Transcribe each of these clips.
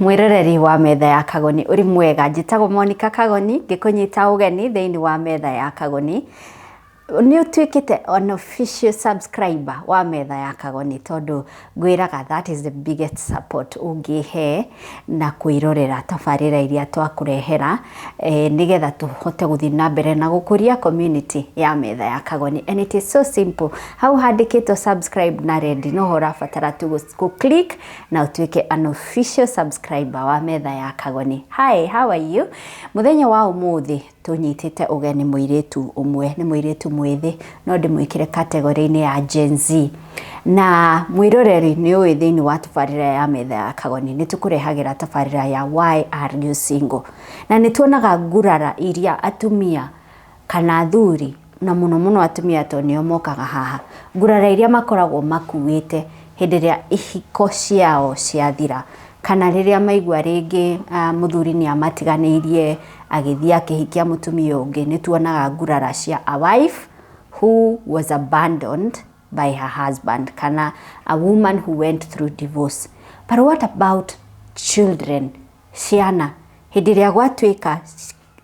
mwiroreri wa metha ya Kagoni uri mwega njitagwo Monica Kagoni ngikunyita ugeni thiini wa metha ya Kagoni ni utuikite unofficial subscriber wa metha ya Kagoni tondu ngwiraga that is the biggest support ungihe na kwirorera tabarira iria twakurehera nigetha tuhote guthi na mbere na gukuria community ya metha ya Kagoni, and it is so simple. How handikito subscribe na ready no hora fatara tu go click na utuike unofficial subscriber wa metha ya Kagoni. Hi, how are you? Muthenya wa umuthi tunyitite ugeni muiritu umwe ni muiritu mwithi no ndimwikire category-ini ya Gen Z na mwiroreri ni uwi thiini wa tabarira ya metha ya Kagoni ni tukurehagira tabarira ya Why Are You Single, na ni tuonaga ngurara iria atumia kana athuri na muno atumia to nio mokaga haha, ngurara iria makoragwo makuite hindi ria ihiko ciao ciathira kana riria maigua ringi muthuri ni amatiganirie agithia akihikia mutumia ungi. Ni tuonaga ngurara cia a wife who was abandoned by her husband kana a woman who went through divorce. But what about children? Ciana hindi ria gwatuika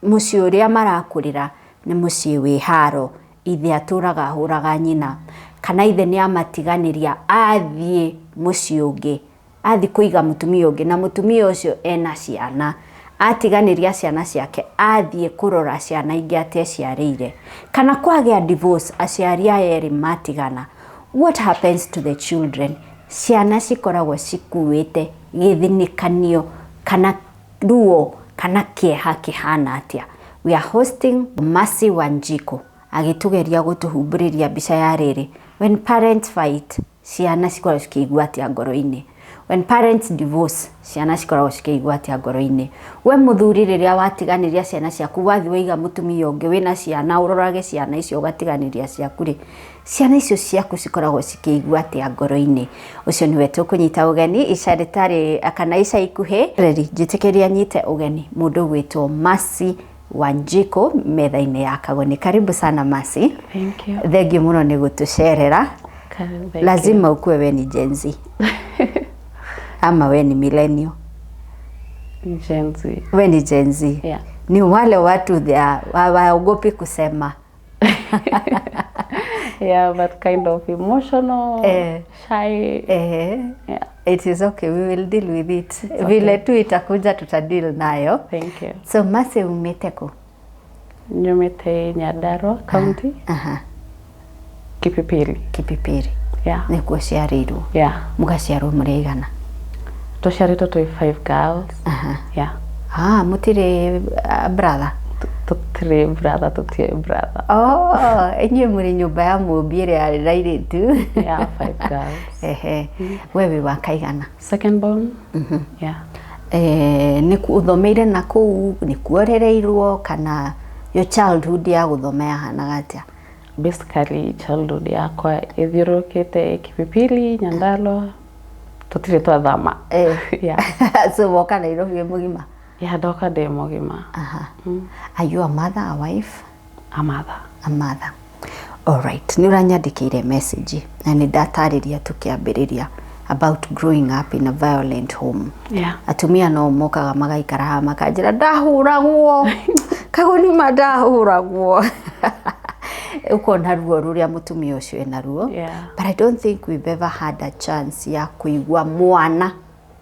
mucii uria marakurira ni mucii wi haro, ithe aturaga huraga nyina kana ithe ni amatiganiria athie mucii ungi, athi kuiga mutumia ungi na mutumia ucio ena ciana, atiganiria ciana ciake athie kurora ciana ingi ate ciarire kana kwagia divorce aciari eri matigana. What happens to the children? Ciana cikoragwo cikuite githinikanio kana ruo kana kieha kihana atia. We are hosting Mercy Wanjiku agitugeria gutuhumburiria mbica ya riri. When parents fight, ciana cikoragwo cikigua atia ngoro-ini. When parents divorce, ciana cikoragwo cikigua atia ngoro-ini. We muthuri riria watiganiria ciana ciaku wathi waiga mutumia ungi wina ciana urorage ciana icio ugatiganiria ciaku ri, ciana icio ciaku cikoragwo cikigua atia ngoro-ini. Ucio niwe tukunyita ugeni ica ritari kana ica ikuhi reri njitikiria nyite ugeni mundu gwitwo Mercy Wanjiku metha-ini ya Kagoni. Karibu sana Mercy. Thank you. Thengiu muno ni gutucerera. Lazima ukue we ni Gen Z ama we ni millennial? Gen Z. We ni Gen Z. Yeah. Ni wale watu waogopi kusema. Yeah, but kind of emotional, shy. Yeah. It is okay, we will deal with it. Vile tu itakuja tutadeal nayo. Thank you. So Mercy umete ku? Nyumite Nyandarua County. Kipipiri. Kipipiri. Yeah. Ni kuo ciarirwo. Yeah. Mugaciarwo murigana? Tuciaritwo twi 5 girls. Yeah. Mutire brother? Tutire brother, tutire brother. Inyuĩ muri nyumba ya mũmbi ĩrĩa yarĩ na airĩtu. Yeah, 5 girls. Wewe wa kaigana? Second born. Yeah. Ni uthomeire na kuu, ni kuorereirwo kana your childhood ya guthomea hana atia? Basically childhood yakwa ithiurukite Kipipiri, Nyandarua, tutire twathama. Yeah. So woka Nairobi mugima? Yeah, ndoka ndi mugima. Are you a mother, a wife? A mother. A mother. All right. Ni uranyandikire message na ni datariria tukiambiriria about growing up in a violent home. Yeah. Atumia no mokaga magaikara ha makanjira ndahuragwo Kagoni madahuragwo uko na ruo ruria mutumia ucio ena ruo. Yeah. But I don't think we've ever had a chance ya kuigua mwana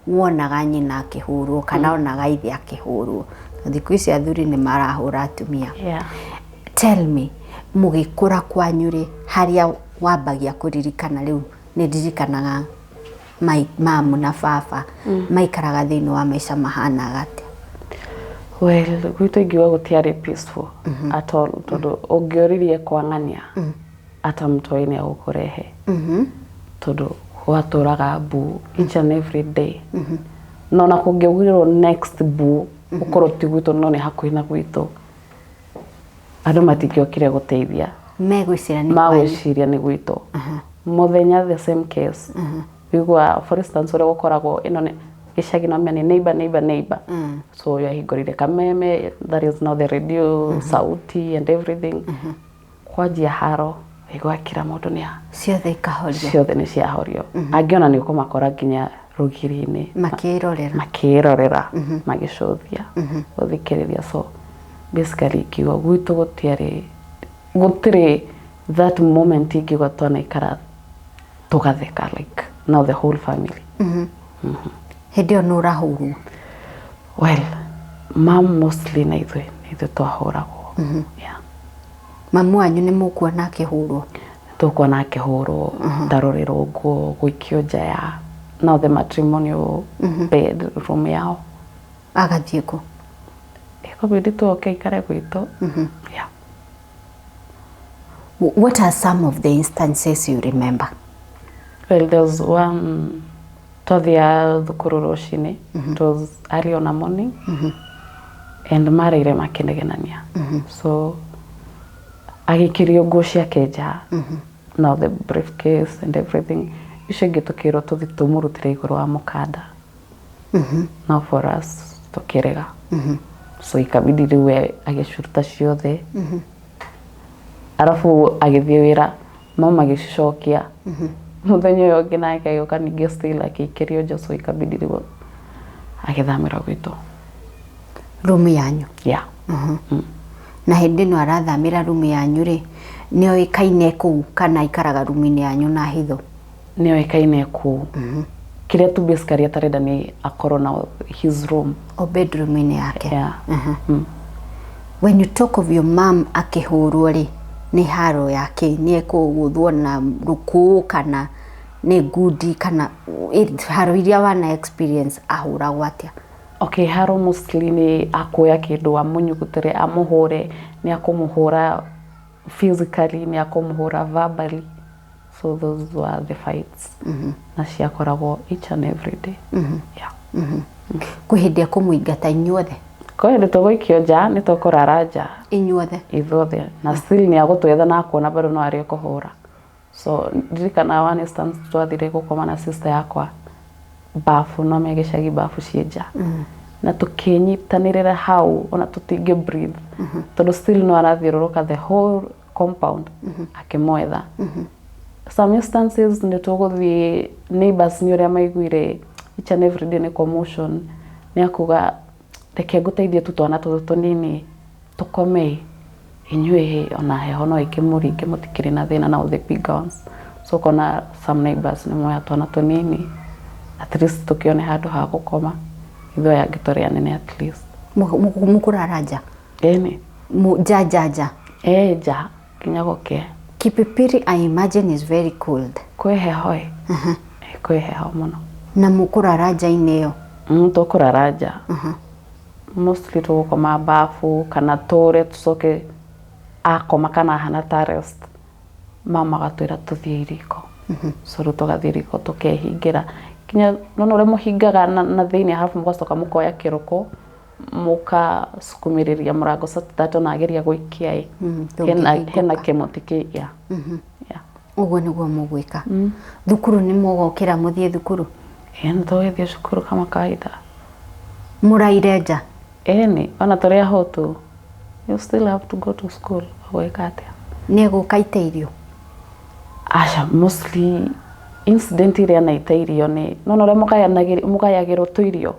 wonaga nyina akihurwo kana onaga ithe akihurwo. Thiku ici athuri ni marahura atumia. Yeah. Tell me, mugikura kwanyu ri haria wambagia kuririkana riu ni ndirikanaga mamu na baba maikaraga thiini wa maica mahana gati? Well, gwitu ingiuga gutiari peaceful at all, tondu ungioririe kwang'ania ata mtoi-ini agukurehe tondu waturaga mbu each and every day. No na kungiugirwo next mbu ukorwo ti gwitu no ni hakuhi na gwitu, andu matingiokire guteithia, magwiciria ni gwitu. Muthenya the same case. Wigua for instance ore gukoragwo ino ni gicagi no meni neighbor. So ya hingorire kameme, that is now the radio sauti and everything. Kwajia haro igwa kira mundu ni ciothe ikahorio, ciothe ni ciahorio. Angiona ni kumakora nginya rugiri-inĩ makĩrorera magĩcũthia gũthikĩrĩria. So basically ingiuga gwitũ gũtirĩ that moment ingiuga twanaikara tũgatheka like now the whole family. Hĩndĩ ĩyo nĩ ũrahũrwo? Well, mom mostly na ithuĩ twahũragwo. Mamu wanyu nĩ mũkuona akĩhũrwo? Tũkuona akĩhũrwo, ndarorerwo nguo, gũikio nja ya now the matrimonial bedroom yao. Agathiĩ kũ? Ikabidi tuoke ikare gwitũ. What are some of the instances you remember? Well, there was one twathia thukuru rũcinĩ. It was early on a morning. And maraire makĩnegenania. So agĩkirio nguo ciake nja. Now the briefcase and everything. Icio ingĩ tũkĩrwo tũthi tũmũrutĩre igũrũ wa mũkanda. Now for us tũkĩrega. So ikabidi rĩu agĩcuruta ciothe. Arafu agĩthiĩ wĩra, mama agĩcicokia. Mũthenya ũyũ ũngĩ nake agĩũka ningĩ still agĩikĩrio nja. So ikabidi rĩu agĩthamĩra gwitũ. Rumu yanyu? Na hĩndĩ ĩno arathamĩra rumu yanyu rĩ, nĩ oĩkaine kũu kana ikaraga rumu-inĩ yanyu na hitho? Nĩ oĩkaine kũu. Kĩrĩa tu basically atarenda nĩ akorwo na his room. O bedroom-inĩ yake? When you talk of your mom akĩhũrwo rĩ, nĩ haro yake, nĩ ekũgũthwo na rũkũ kana nĩ ngundi kana haro iria wana experience ahũragwo atĩa? Okay, haro mostly nĩ akuoya kĩndũ amũnyugutĩre amũhũre, nĩ akũmũhũra physically, nĩ akũmũhũra verbally. So those were the fights. Na ciakoragwo each and every day. Kwĩ hĩndĩ ekũmũingata inyuothe? Kwĩ hĩndĩ tũgũikio nja, nĩ tũkũrara nja inyuothe? Ithuothe. Na still nĩ agũtwetha na akuona bado no arĩ kũhũra. So ndirikana one instance twathire gũkoma na sister yakwa bafu, no megĩcagi bafu ciĩ nja. Na tũkĩnyitanĩrĩra hau ona tũtingĩ breathe. Tondũ still no arathiũrũrũka the whole compound akĩmwetha. Some instances nĩ tũgũthiĩ neighbors nĩ ũrĩa maiguire each and every day nĩ commotion, nĩ akuga reke ngũteithie tu twana tũtũ tũnini tũkome, inyuĩ ona heho no ĩkĩmũringe mũtikĩrĩ na thĩna now the big ones. So kona some neighbors nĩ moya twana tũnini at least tũkĩone handũ ha gũkoma, ithuĩ aya angĩ anene at least. Mũkũrara nja? Ĩni. Nja? Nja kinya gũkĩa. Kipipiri I imagine is very cold. Kwĩ heho kwĩ heho mũno. Na mũkũrara nja-inĩ ĩyo? Tũkũrara nja. Mostly tũgũkoma bafu kana tũre tũcoke akoma kana hana ta rest. Mama agatwĩra tũthiĩ iriko. So rĩu tũgathiĩ iriko tũkehingĩra. Kinya nona ũrĩa mũhingaga na thĩinĩ halafu mũgacoka mũkoya kĩroko mũkasukumĩrĩria mũrango satatu na ageria gũikia hena kĩmũtĩ ya. Ũguo nĩguo mũgwĩka? Thukuru nĩ mũgokĩra mũthiĩ thukuru? Nĩ tũgĩthiĩ cukuru kama kawaida. Mũraire nja? Ĩni, ona tũrĩ ahotu. You still have to go to school. Gwĩka atĩa? Nĩ egũka ite irio? Aca, mostly incident iria naita irio nĩ nona ũrĩa mũgayagĩrwo tũirio.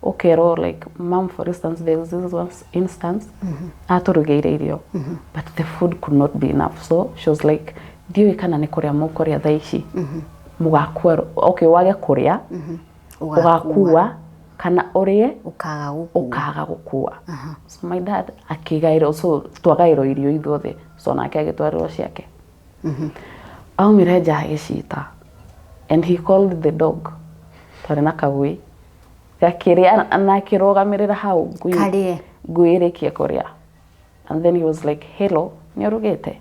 Ũkerwo like mom for instance there was this one instance atũrugĩire irio but the food could not be enough, so she was like ndiũĩ kana nĩ kũrĩa mũkũrĩa thaa ici mũgakua okay wage kũrĩa ũgakua kana ũrĩe ũkaga gũkua. So my dad akĩgaĩrwo, so twagaĩrwo irio ithuothe, so nake agĩtwarĩrwo ciake. Aumire nja agĩcita and he called the dog, twarĩ na kagui gakĩrĩa na akĩrũgamĩrĩra hau ngui ĩrĩkie kũrĩa, and then he was like hello nĩ ũrugĩte?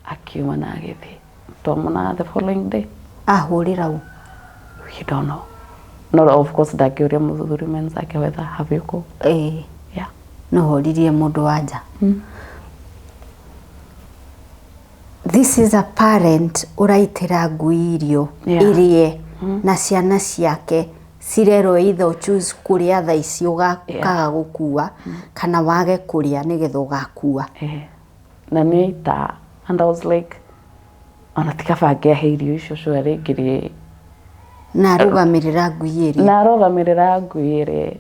Akiuma na agĩthiĩ, twamona the following day. Ahũrĩra ũ? We don't know. No of course ndangĩũria mũthuri mwenzake whether havĩũkũ. No horirie mũndũ wa nja. This is a parent ũraitĩra ngui irio ĩrĩe na ciana ciake cirerwo either choose kũrĩa thaa ici ũgakaga gũkua kana wage kũrĩa nĩgetha ũgakua. Na nĩ ita, and I was like ona tikaba angĩahe irio icio cio rĩngĩ na rugamirira ngui na rugamirira ngui iri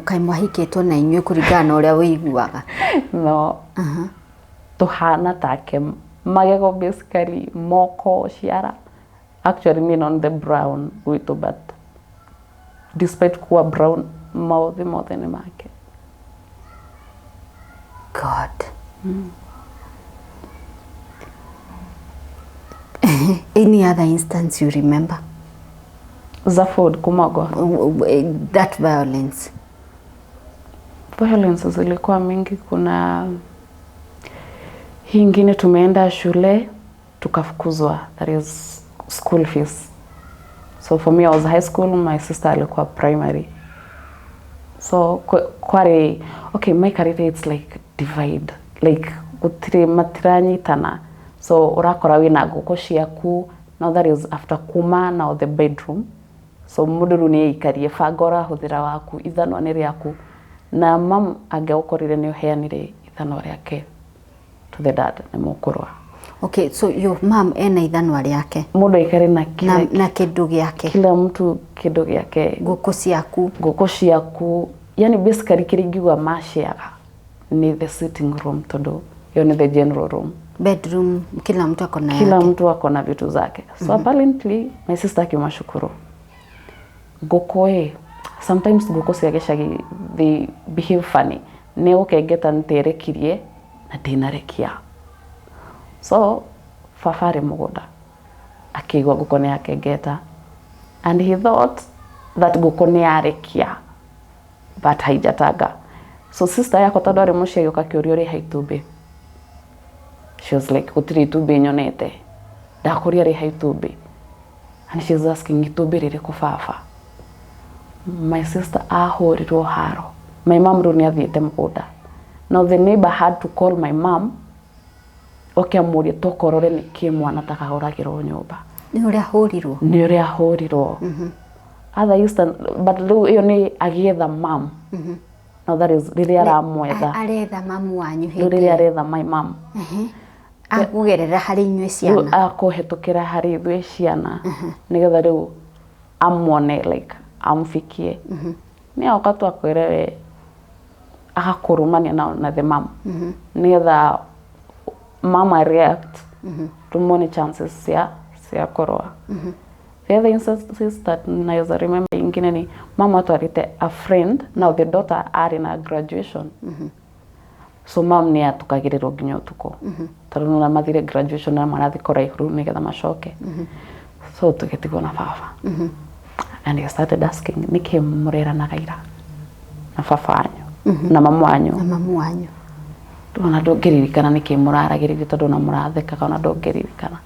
kai mwahiketwo na inyuĩ kũringana na ũrĩa wĩiguaga no tuhana take magego basically moko ciara actually mean on the brown gwitu but despite kuwa brown mouth ni make God any other instance you remember za food kumagwa that violence zilikuwa mingi. Kuna hii ingine tumeenda shule tukafukuzwa, that is school fees. So for me I was high school, my sister alikuwa primary. So kware okay, my career it's like divide, like gutire matiranyitana. So urakora wina ngoko ciaku, now that is after kuma now the bedroom. So muduru ni ikarie fagora huthira waku ithano ni riaku na mam ageukorire ni uheanire ithano riake to the dad ni mukurwa. Okay, so your mom ena ithano riake mundu ikare na kindu giake, kila mtu kindu giake, ngoko ciaku yani basically kiringiwa mashiaga ni the sitting room tondu yo ni the general room, bedroom kila mtu akona yake, kila mtu akona vitu zake. So apparently my sister kimashukuru gokoe sometimes goko ciageshagi they behave funny ne ukengeta nterekirie na dinarekia. So fafare mugunda akigwa goko ne akengeta and he thought that goko ne arekia but haijataga. So sister yako tadore mushia yoka kioriori haitube, she was like utiri tube nyonete dakoria ri haitube and she was asking itube rire kufafa. My sister ahorirwo haro, my mom runi athiete mugunda. Now the neighbor had to call my mom okiamuria tokorore ni kimwana takahoragirwo nyumba ni uria horirwo other instant but iyo ni agietha mom now that is really aramwetha aretha mamu wanyu hindi really aretha my mom akugerera hari inywe ciana akuhetukira hari ithwe ciana nigetha riu amwone like amfikie ni akatu akwere agakurumania na the mom nigetha mama react tumone chances cia korwa. The other instances that I remember ingine ni mama twarite a friend, now the daughter are in a graduation. So mom ni atukagirirwo nginya utuko tondu na mathire graduation na marathi kora ihuru nigetha macoke. So tugetigwo na baba and he started asking niki murera na gaira na baba anyu na mamu anyu tuna ndongeririkana niki muraragiririe tondu na muratheka kana ndongeririkana.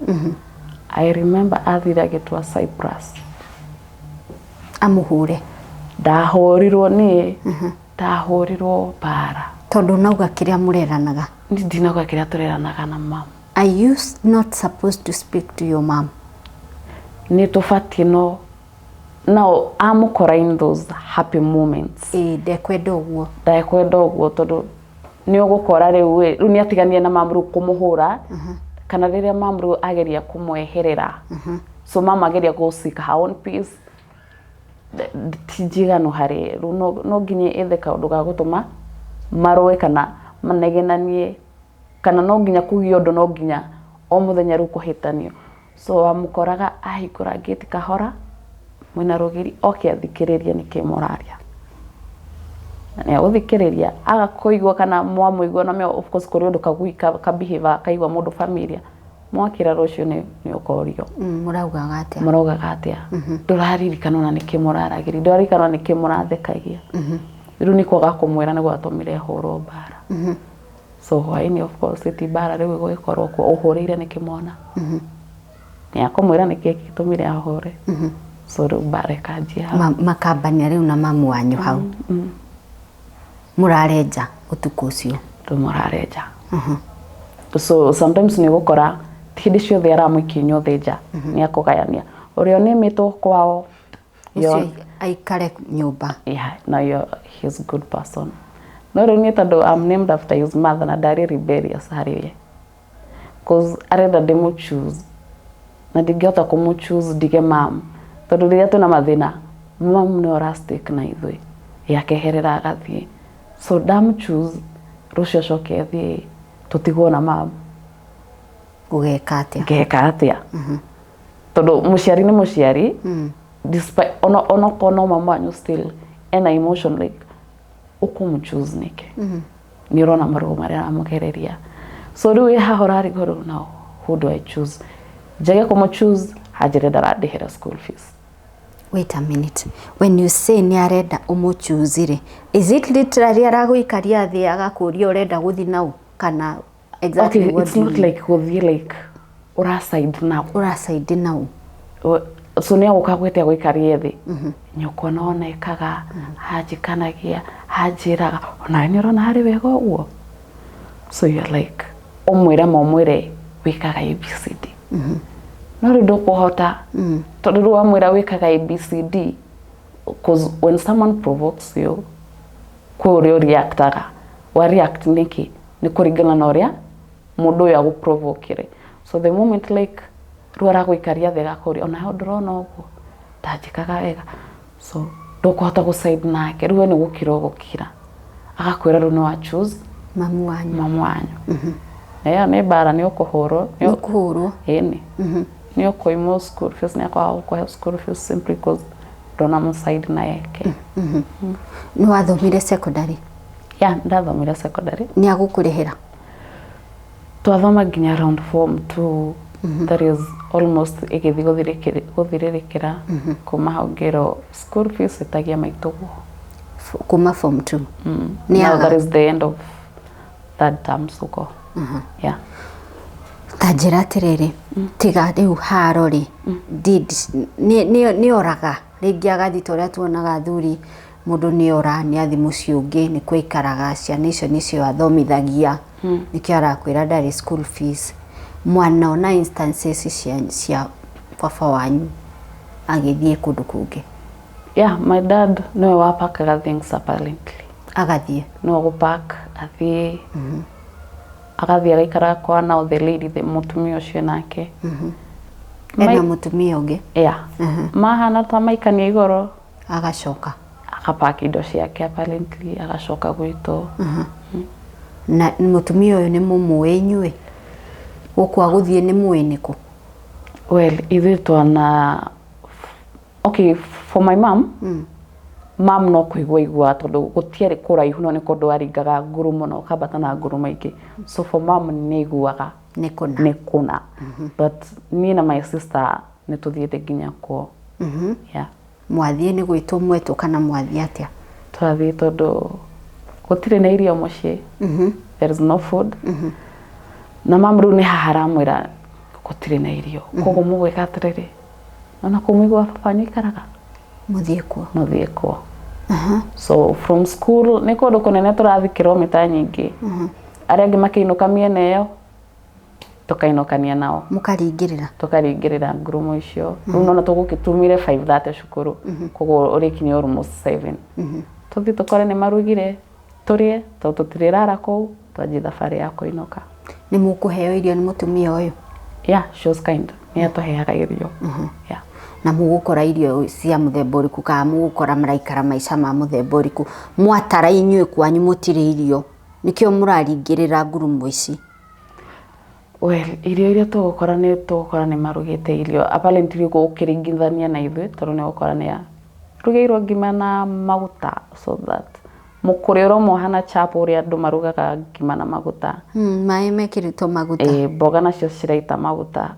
I remember athira gitwa Cyprus amuhure ndahorirwo ni ndahorirwo bara tondu nauga kiria mureranaga ndinauga kiria tureranaga na mom. Are you not supposed to speak to your mom? Ni tufati no now amukora in those happy moments ndekwenda uguo tondu ni ugukora riu ni atiganie na mom ru kumuhura kana riria mom ru ageria kumweherera so mama ageria go seek her own peace tijigano hari ru no nginye etheka undu ga gutuma maroe kana manegenanie kana no nginya kugio undu no nginya o muthenya ru kuhitanio. So amukoraga ahikura gate kahora mwina rugiri okiathikiriria nikimuraria ne uthikiriria agakoigwa kana mwamuigwa na me of course kuri undu kaguika ka behave kaigwa mundu familia mwakira rucio ni ukorio muraugaga atia nduraririkana na nikimuraragiri nduraririkana nikimurathekagia riu ni kwaga kumwira ni gwatumire horo bara. So why of course iti bara riu gwikorwo ko uhurire nikimona ni akomwira nikitumire ahore. So riu bara kanjia makambania riu na mamu wanyu hau murareja utuku ucio murareja. So sometimes ni gukora hindi ciothe aramuikinyo thenja ni akugayania urio ni mito kwao yo aikare nyumba no he's a good person no riu ni tondu I'm named after his mother na dari rebellious hari cause arenda demo choose na ndingĩhota kũmũ-choose ndige mam tondũ rĩrĩa twĩna mathĩna mam nĩ ora stick na ithuĩ yakeherera agathiĩ so ndamũ-choose rũcio acoke athiĩ tũtigwo na mam gũgeka atĩa ngeka atĩa tondũ mũciari nĩ mũciari despite ono kono mama wanyu still ena emotion like ũkũmũ-choose nĩke nĩ ũrona marũgũ marĩa aramũgereria so rĩu hahora rigoro now who do I choose njage kũmũ-choose hajire ndarandĩhĩra school fees. Wait a minute. When you say ni arenda ũmũ-choose-rĩ, is it literally aragũikaria thĩ agakũria ũrenda gũthi nau kana exactly okay, what it's not like gũthi like ũraside nau ũraside nau so nĩ agũka gwĩtia gũikaria thĩ nyũkwa nonekaga hanjĩkanagia hanjĩraga ona nĩ ũrona harĩ wega ũguo so you're like ũmwĩre wĩkaga ABCD no rĩu ndũkũhota tondũ rĩu wamwĩra wĩkaga ABCD because when someone provokes you kwĩ ũrĩa reactaga wa react nĩkĩ nĩ kũringana na ũrĩa mũndũ ũyũ agũprovokere so the moment like rĩu aragũikaria thĩ agakũria ona ndũrona ũguo ndanjĩkaga wega so ndũkũhota gũside nake rĩu nĩ gũkira ũgũkira agakwĩra rĩu nĩ wa choose mamu wanyu nĩ bara nĩ ũkũhũrwo ĩni nĩ ũkũimwo school fees nĩ akwaga gũkũhe school fees simply because ndona mũside na yake nĩ wathomire secondary ndathomire secondary nĩ agũkũrĩhĩra twathoma nginya round form 2 that is almost igĩthi gũthirĩrĩkĩra kuma hau ngĩrwo school fees ĩtagia maitũguo kuma form 2 now that is the end of third term suko tanjĩra atĩrĩrĩ tiga rĩu haro-rĩ nĩ oraga rĩngĩ agathi ta ũrĩa tuonaga athuri mũndũ nĩ ora nĩ athi mũciĩ ũngĩ nĩ kwaikaraga ciana icio nĩcio athomithagia nĩkĩo arakwĩra ndarĩ school fees mwana ona instances cia baba wanyu agĩthiĩ kũndũ kũngĩ my dad nĩwe wapakaga things apparently agathiĩ no gũpack athiĩ agathiĩ agaikara kwa now the lady the mũtumia ũcio nake ena mũtumia ũngĩ mahana ta maikania igoro agacoka akapack indo ciake apparently agacoka gwitũ na mũtumia ũyũ nĩ mũmũĩ inyuĩ gũkũ agũthiĩ nĩ mũĩ nĩkũ well ithuĩ twana okay for my mom mam no kũigua tondũ gũtiarĩ kũraihu no nĩ kũndũ aringaga nguru mũno kambata na nguru maingĩ so for mam nĩ iguaga nĩ kũna but niĩ na my sister nĩ tũthiĩte nginya kuo mwathiĩ nĩ gwĩtwo mwetwo kana mwathiĩ atĩa twathiĩ tondũ gũtirĩ na irio mũciĩ there is no food na mam rĩu nĩ haha aramwĩra gũtirĩ na irio koguo mũgwĩka atĩrĩrĩ ona kũmũigua baba nĩikaraga mũthiĩ kuo so from school nĩ kũndũ kũnene tũrathiĩ kilomita nyingĩ arĩa angĩ makĩinũka mĩena ĩyo tũkainũkania nao tũkaringĩrĩra ngurumo icio rĩu nona tũgũkĩtumire 5:30 cukuru koguo ũrĩkinya almost 7 tũthiĩ tũkore nĩ marugire tũrĩe tondũ tũtirĩrara kũu twanjie thabarĩ ya kũinũka nĩ mũkũheo irio nĩ mũtumia ũyũ she was kind nĩ atũheaga irio na mũgũkora irio cia mũthemba ũrĩkũ kana mũgũkora maraikara maica ma mũthemba ũrĩkũ mwatara inyuĩ kwanyu mũtirĩ irio nĩkĩo mũraringĩrĩra ngurumo ici well irio iria tũgũkora nĩ marugĩte irio apparently gũkĩringithania na ithuĩ tondũ nĩ gũkora nĩ rugĩirwo ngima na maguta so that mũkũrĩro mohana chap ũrĩa andũ marugaga ngima na maguta maĩ mekĩrĩtwo maguta mboga nacio ciraita maguta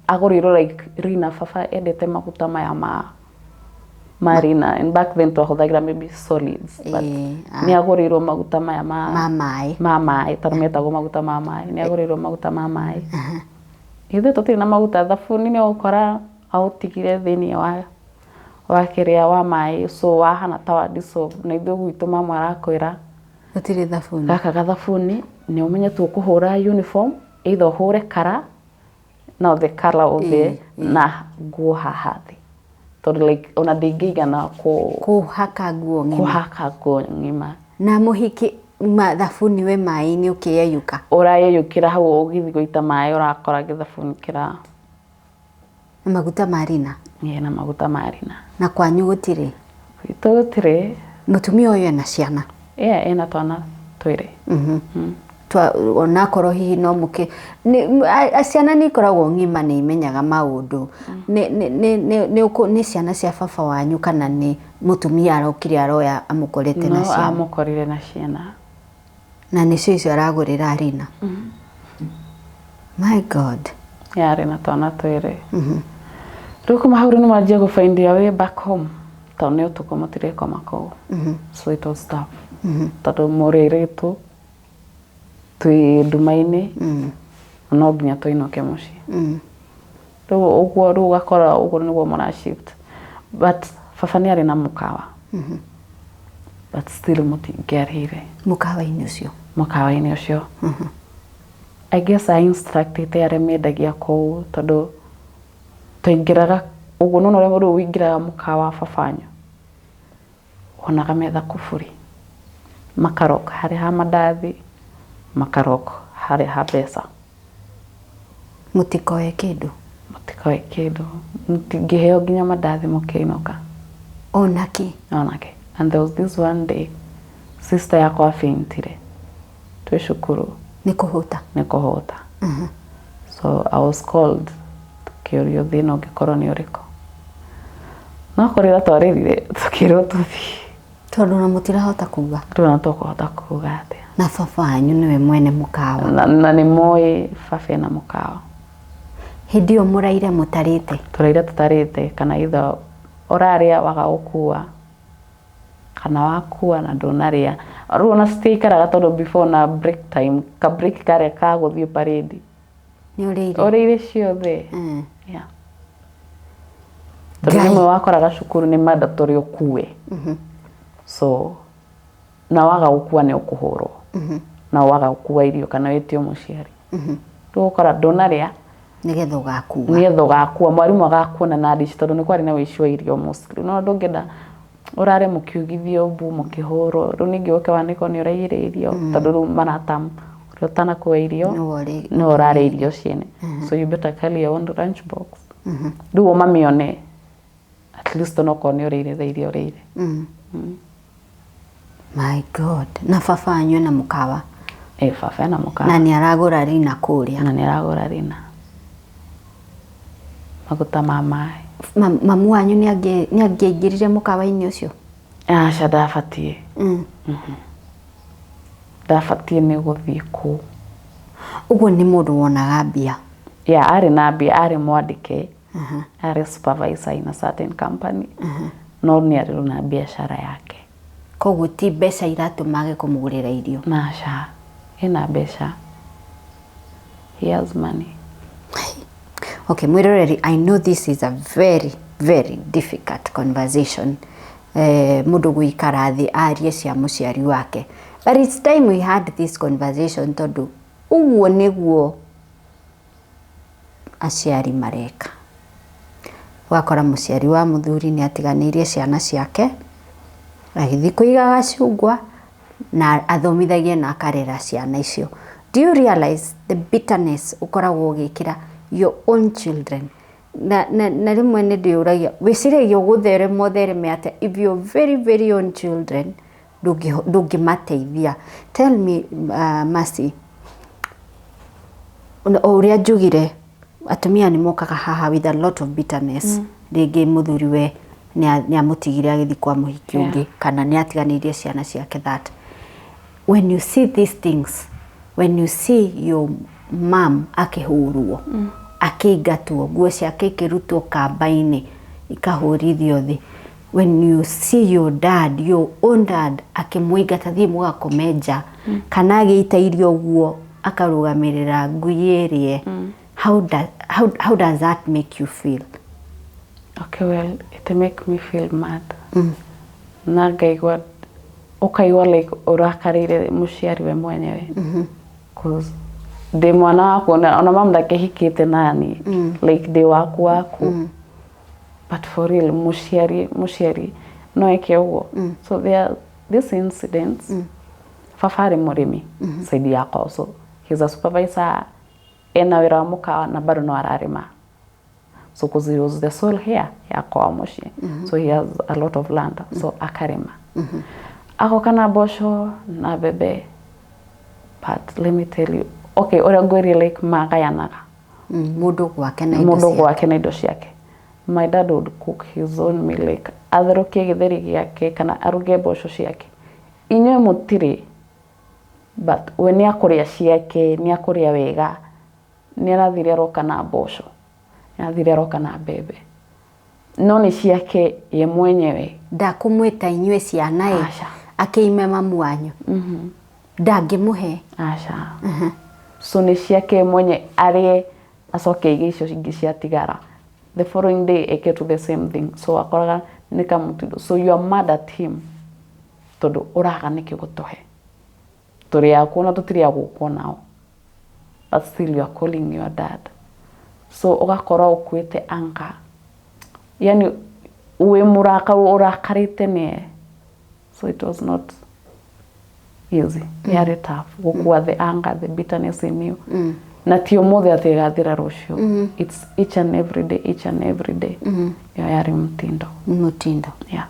agũrĩirwo like Rina baba endete maguta maya ma Rina and back then twahũthagĩra maybe solids but nĩ agũrĩirwo maguta maya ma maĩ tondũ metagwo maguta ma maĩ nĩ agũrĩirwo maguta ma maĩ ithuĩ tũtirĩ na maguta thabuni nĩ ũgũkora aũtigire thĩinĩ wa kĩrĩa wa maĩ so wahana ta wa dissolve na ithuĩ gwitũ mama arakwĩra gũtirĩ thabuni gaka gathabuni nĩ ũmenyetwo kũhũra uniform either ũhũre kara now the color of the na nguo haha thĩ tondũ like ona ndĩngĩigana kũhaka nguo ng'ima na mũhiki thabuni we maĩ-inĩ ũkĩyeyũka ũrayeyũkĩra hau ũgĩthi gũita maĩ ũrakora gĩthabuni Na maguta marina. Na maguta marina. Na kwanyu gutire? Gwitũ gutire. Mutumia uyu ena ciana? Ena twana twiri. Ona korwo hihi no muke ciana ni ikoragwo ng'ima ni imenyaga maundu ni ciana cia baba wanyu kana ni mutumia arokire aroya amukorete na ciana? No amukorire na ciana. Na nicio icio aragurira arina? My God. Yari na twana twiri. Riu kuma hau ni manjia go find your way back home. Tondũ nĩ ũtukũ mũtirekoma kũu. So it was tough. Tondũ mũrĩiretu twĩ nduma-inĩ no nginya tũinũke mũciĩ. Rĩu ũguo ũgakora ũguo nĩguo mũra shift. But baba nĩ arĩ na mũkawa. But still mũtingĩarĩire. Mũkawa-inĩ ũcio? Mũkawa-inĩ ũcio. I guess I instructed arĩa mendagia kũu tondũ twaingĩraga ũguo no ũrĩa mũndũ ũingĩraga mũkawa babanyu. Wonaga metha kũburi. Makarok harĩ ha mandathi, makarok harĩ ha mbeca. Mũtikoe kĩndũ? Mũtikoe kĩndũ. Mũtingĩheo nginya mandathi mũkĩinũka. Onaki? Onaki. And there was this one day, sister yakwa faintire. Twĩ cukuru. Nĩ kũhũta? Nĩ kũhũta. So I was called. Tukĩũrio thĩna ũngĩkorwo nĩ ũrĩkũ. No kũrĩra twarĩrire tukĩrwo tũthiĩ. Tondũ na mũtirahota kuga? Tondũ na tũkũhota kuga atĩa. Na baba wanyu nĩwe mwene mũkawa? Na nĩ moĩ baba ena mũkawa. Hĩndĩ ĩyo mũraire mũtarĩte? Tũraire tũtarĩte kana either ũrarĩa waga gũkua kana wakua na ndũnarĩa. Rĩu ona citiaikaraga tondũ before na break time, ka break karĩa ka gũthiĩ parade. Nĩ ũrĩire? Ũrĩire ciothe. Yeah. Tondũ rĩmwe wakoraga cukuru nĩ mandatory ũkue. So na waga gũkua nĩ ũkũhũrwo. Na waga gũkua irio kana wĩtio mũciari. Rĩu ũkora ndũnarĩa nĩgetha ũgakua. Nĩgetha ũgakua. Mwarimũ agakuona na ndici tondũ nĩ kwarĩ na wĩici wa irio mostly. No ndũngĩenda ũrare mũkiugithio mbu mũkĩhũrwo. Rĩu ningĩ ũke wanĩkwo nĩ ũraiyire irio tondũ rĩu maratam ũrĩa ũtanakua irio nĩ ũrare irio ciene. So you better carry your own lunch box. Rĩu mamĩone at least onokorwo nĩ ũrĩire thaa iria ũrĩire. My God. Na baba wanyu ena mũkawa? Baba ena mũkawa. Na nĩ aragũra rina kũrĩa? Na nĩ aragũra rina. Maguta ma maĩ. Mamu wanyu nĩ angĩaingĩrire mũkawa-inĩ ũcio? Aca ndabatiĩ. Ndabatiĩ nĩ gũthiĩ kũu. Ũguo nĩ mũndũ wonaga mbia? Arĩ na mbia, arĩ mwandĩke. Arĩ supervisor in a certain company. No nĩ arĩ na biacara yake. Koguo ti mbeca iratũmage kũmũgũrĩra irio? Naca, ena mbeca. He has money. Okay, mwĩroreri, I know this is a very, very difficult conversation. Mũndũ gũikara thĩ arie cia mũciari wake. But it's time we had this conversation tondũ ũguo nĩguo aciari mareka. Wakora mũciari wa mũthuri nĩ atiganĩirie ciana ciake, agĩthiĩ kũiga gacungwa na athomithagie na akarera ciana icio. Do you realize the bitterness ũkoragwo ũgĩkĩra your own children? Na rĩmwe nĩ ndĩũragia, wĩciragia ũgũthereme atĩa if your very very own children ndũngĩmateithia? Tell me, Mercy, ũrĩa njugire atumia nĩ mokaga haha with a lot of bitterness. Rĩngĩ mũthuri we nĩ amũtigire agĩthiĩ kwa mũhiki ũngĩ kana nĩ atiganĩirie ciana ciake. That when you see these things, when you see your mom akĩhũrwo, akĩingatwo, nguo ciake ikĩrutwo kamba-inĩ ikahũrithio thĩ, when you see your dad, your own dad akĩmũingata thiĩ mũgakome nja kana agĩita irio ũguo akarũgamĩrĩra ngui ĩrĩe, how does that make you feel? Okay, well, it make me feel mad. Na ngaigua ukaigua like urakarire mũciari we mwenyewe. Cause ndĩ mwana waku ona mama ndakĩhikĩte nani, like ndĩ waku. But for real, mũciari no eke ũguo. So there are these incidents. Baba arĩ mũrĩmi side yakwa, so he's a supervisor ena wĩra wa mũkawa na bado no ararĩma. so cause he was the sole heir ya kwa muciĩ so he has a lot of land so akarima ako kana mboco na bebe but let me tell you okay ora ngwĩrie like magayanaga mundu gwake na indo ciake my dad would cook his own meal like atherũkie gĩtheri gĩake kana aruge mboco ciake inyuĩ mũtirĩ but we nĩ akũrĩa ciake nĩ akũrĩa wega nĩ arathire aroka na mboco nĩ arathire aroka na mbembe no nĩ ciake ye mwenyewe ndakumwĩta inyuĩ ciana akĩime mamu wanyu ndangĩmũhe aca so nĩ ciake mwenye arĩe acoke ige icio ingĩ ciatigara the following day eke to the same thing so akoraga nĩ kamũtindo so you are mad at him tondũ ũraga nĩkĩ gũtũhe tũrĩ akuo na tũtirĩ agũkwo nao but still you are calling your dad so ũgakora ũkuĩte anga yani uwe muraka urakarĩte nĩ so it was not easy very tough gũkua the anger the bitterness in you na ti ũmũthĩ atĩ gathira rũciũ it's each and every day yari mutindo yeah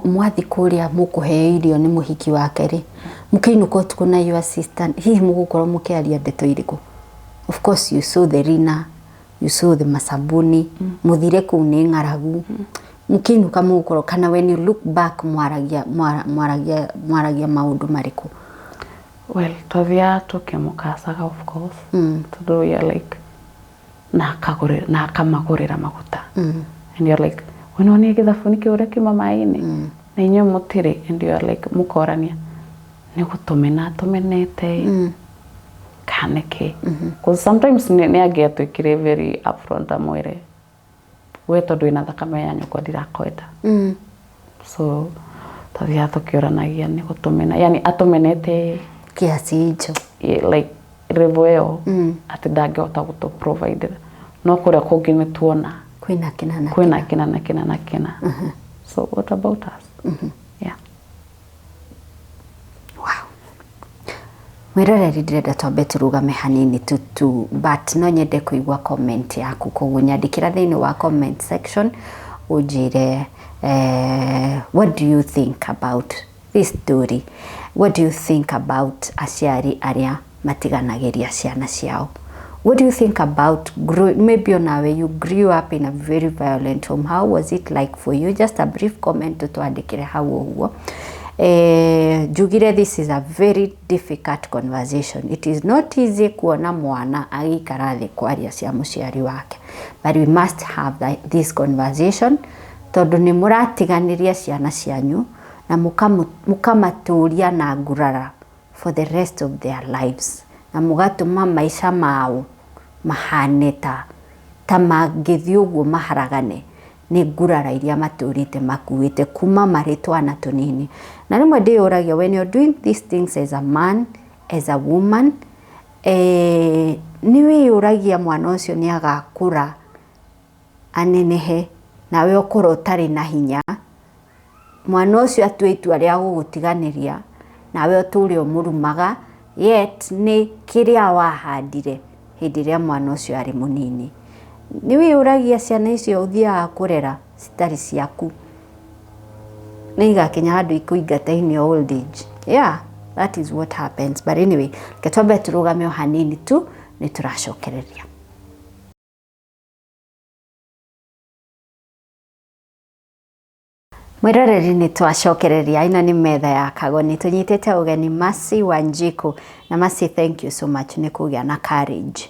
mwathi kũrĩa mũkũheo irio nĩ mũhiki wake rĩ mũkĩinũka ũtukũ na your assistant hihi mũgũkorwo mũkĩaria ndeto irĩkũ of course you saw the rina you saw the masabuni mũthire kũu nĩ ng'aragu mũkĩinũka mũgũkorwo kana when you look back mwaragia maũndũ marĩkũ well twathiaga tũkĩmũkacaga of course tondũ we are like na akamagũrĩra maguta and you're like wĩnonĩ gĩthabuni kĩu ũrĩa kiuma maĩ-inĩ na inyuĩ mũtirĩ and you are like mũkorania nĩ gũtũmena tũmenete kanĩkĩ because sometimes nĩ angĩatwĩkire very upfront amwĩre we tondũ wĩna thakame ya nyũkwa ndirakwenda so twathiaga tũkĩũranagia nĩ gũtũmena yani atũmenete kiasi hicho like level ĩyo atĩ ndangĩhota gũtũ provide no kũrĩa kũngĩ nĩ tuona kwĩna kina so what about us yeah wow mwĩroreri ndĩrenda twambe tũrũgame hanini tu but no nyende kũigua comment yaku koguo nyandĩkĩra thĩinĩ wa comment section ũnjĩre what do you think about this story what do you think about aciari arĩa matiganagĩria ciana ciao what do you think about maybe onawe you grew up in a very violent home how was it like for you just a brief comment twandĩkĩre hau ũguo njugire this is a very difficult conversation it is not easy kuona mwana agĩikara thĩ kwaria cia mũciari wake but we must have this conversation tondũ nĩ mũratiganĩria ciana cianyu na mũkamatũria na ngurara for the rest of their lives na mũgatũma maica mao mahane ta mangĩthiĩ ũguo maharagane nĩ ngurara iria matũrĩte makuĩte kuma marĩ twana tũnini na rĩmwe ndĩyũragia when you're doing these things as a man as a woman nĩ wĩyũragia mwana ũcio nĩ agakũra anenehe nawe ũkorwo ũtarĩ na hinya mwana ũcio atue itua rĩa gũgũtiganĩria nawe ũtũre ũmũrumaga yet nĩ kĩrĩa wahandire hĩndĩ ĩrĩa mwana ũcio arĩ mũnini nĩ wĩyũragia ciana icio ũthiaga kũrera citarĩ ciaku nĩ igakinya handũ ikũingata in your old age yeah that is what happens but anyway ketwambe tũrũgame o hanini tu nĩ tũracokereria mwĩroreri nĩ twacokereria ĩno nĩ metha ya Kagoni tũnyitĩte ũgeni Mercy Wanjiku na Mercy thank you so much nĩ kũgĩa na courage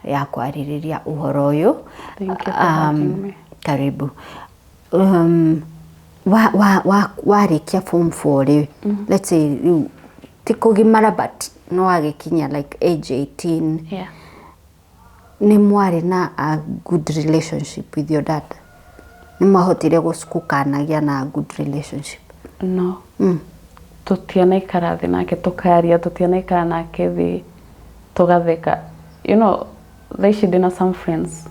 ya kwarĩrĩria ũhoro ũyũ thank you for having me karibu warĩkia form 4 rĩ let's say ti kũgimara but no agĩkinya like age 18 yeah nĩ mwarĩ na a good relationship with your dad nĩ mahotire gũkanagia na good relationship no tũtianaikara thĩ nake tũkaria tũtianaikara nake thĩ tũgatheka you know they should know some friends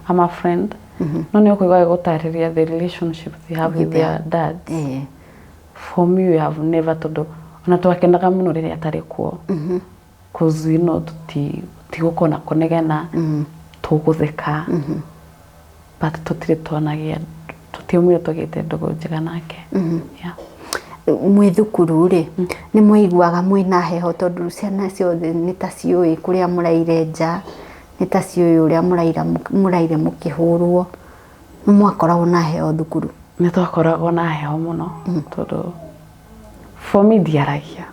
I'm a friend no nĩ ũkũigua gũtarĩria the relationship they have with their dad for me we have never tondũ ona twakenaga mũno rĩrĩa atarĩ kuo cause you know tigũkorwo na kũnegena tũgũtheka but tutire twanagia tutiumire tugite ndogo njega nake. Yeah. Mwe thukuru ri ni muiguaga mwina heho tondu ciana ciothe ni ta ciui kuria muraire nja ni ta ciui uria muraire mukihurwo ni mwakoragwo na heho thukuru? Ni twakoragwo na heho muno tondu for me ndiaragia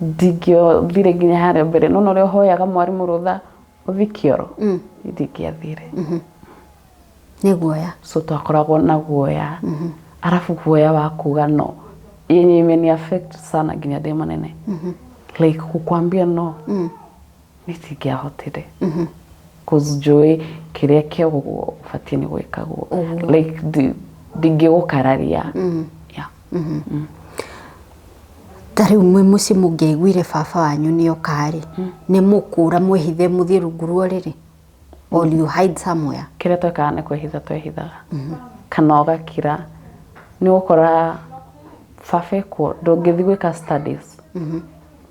ndigio thire nginya haria mbere no rio hoyaga mwarimu rutha uthi kioro ndingiathire ni guoya. So twakoragwo na guoya arafu guoya wa kuga no yenye imeni affect sana nginya ndi manene like kukwambia no nitingiahotire cause joy kiria kio ufatie ni gwikagwo like ndingigukararia. Yeah. Tari umwe muci mungeiguire baba wanyu ni okari ni mukura mwihithe muthie rungu rwo riri or you hide somewhere? Kiria twekaga ni kwihitha twehithaga kana ugakira ni ukora baba ko ndungithi gwika studies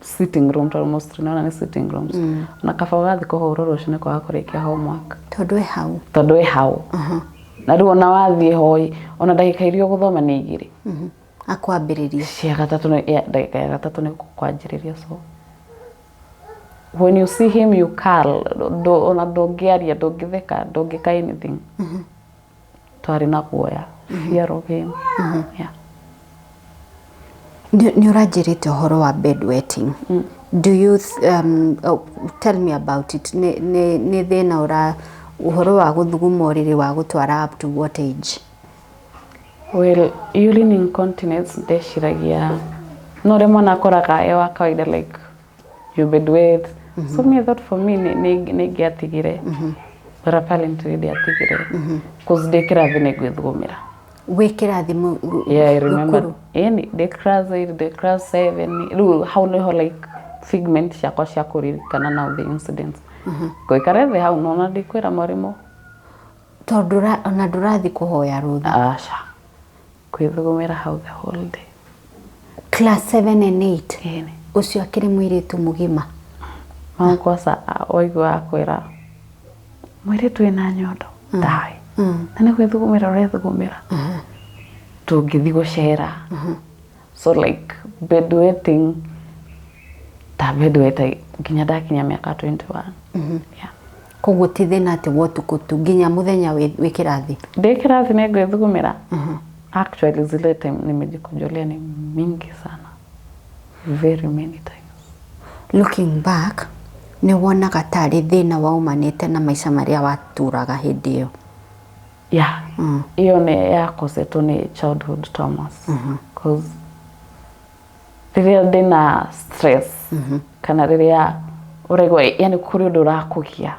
sitting room almost ni sitting rooms na kaba ugathi kuhura rucio ni kwaga kurikia homework tondu e hau na riu ona wathie hoi ona ndagika irio guthoma ni igiri akwambiriria cia gatatu ndagika ya gatatu ni kwanjiriria. So when you see him you call ona ndungiaria ndungitheka ndungika anything twari na guoya fear of him. Yeah. Ni urajirite uhoro wa bedwetting. Do you tell me about it? Ni thina ura uhoro wa guthuguma uriri wa gutwara up to what age? Well, urine incontinence ndeshiragia no re mwana akoraga e wa kawaida like you bedwet. So me thought for me ni giatigire but apparently ndiatigire cause ndekirathi ni gwithugumira. Wikirathi yeah, I remember any the class 7 ru how no like figment ciakwa cia kuririkana now the incidents goikarethe hau no na ndikwira mwarimu tondu ona ndurathi kuhoya rutha. Asha kwithugumira hau the whole day. Class 7 and 8 ucio akiri mwiritu mugima mankosa oigwa akwira mwiritu ina nyondo dai na ni kwithugumira urethugumira tungithi gucera. So like bedwetting ta bedwetting nginya ndakinya miaka 21. Yeah. Koguo ti thina ati wotukutu nginya muthenya wi kirathi ndikirathi ni gwithugumira. Actually zile time nimejikojolea ni mingi sana, very many times. Looking back ni wonaga tari thina waumanite na maisha maria waturaga hindi iyo? Yeah. Iyo ni yakosetwo ni childhood traumas. Cause riria ndina stress kana riria uregwa yani kuri undu urakugia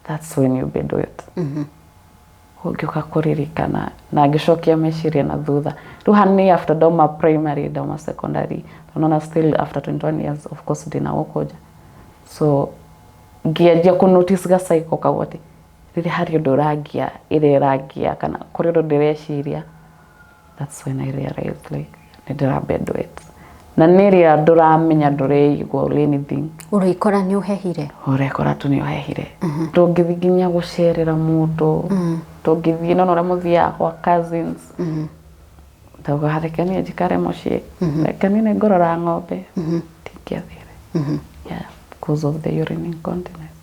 that's when you bedwet. Ugiuka kuririkana na ngicokia meciria na thutha. Riu hani after doma primary doma secondary tunaona still after 21 years of course ndina gukoja. So ngianjia ku notice ga psycho kagwati riri hari undu uragia iragia kana kuri undu ndireciria. That's when I realized like ndira bedwet na niria nduramenya ndureigwa or anything. Urikora ni uhehire? Urekora tu ni uhehire. Ndungithiginya gucerera mundu ndungithie no ora muthia kwa cousins tauga harekania jikare mucie rekania ni ngorora ng'ombe tikiathire. Yeah, because of the urine incontinence.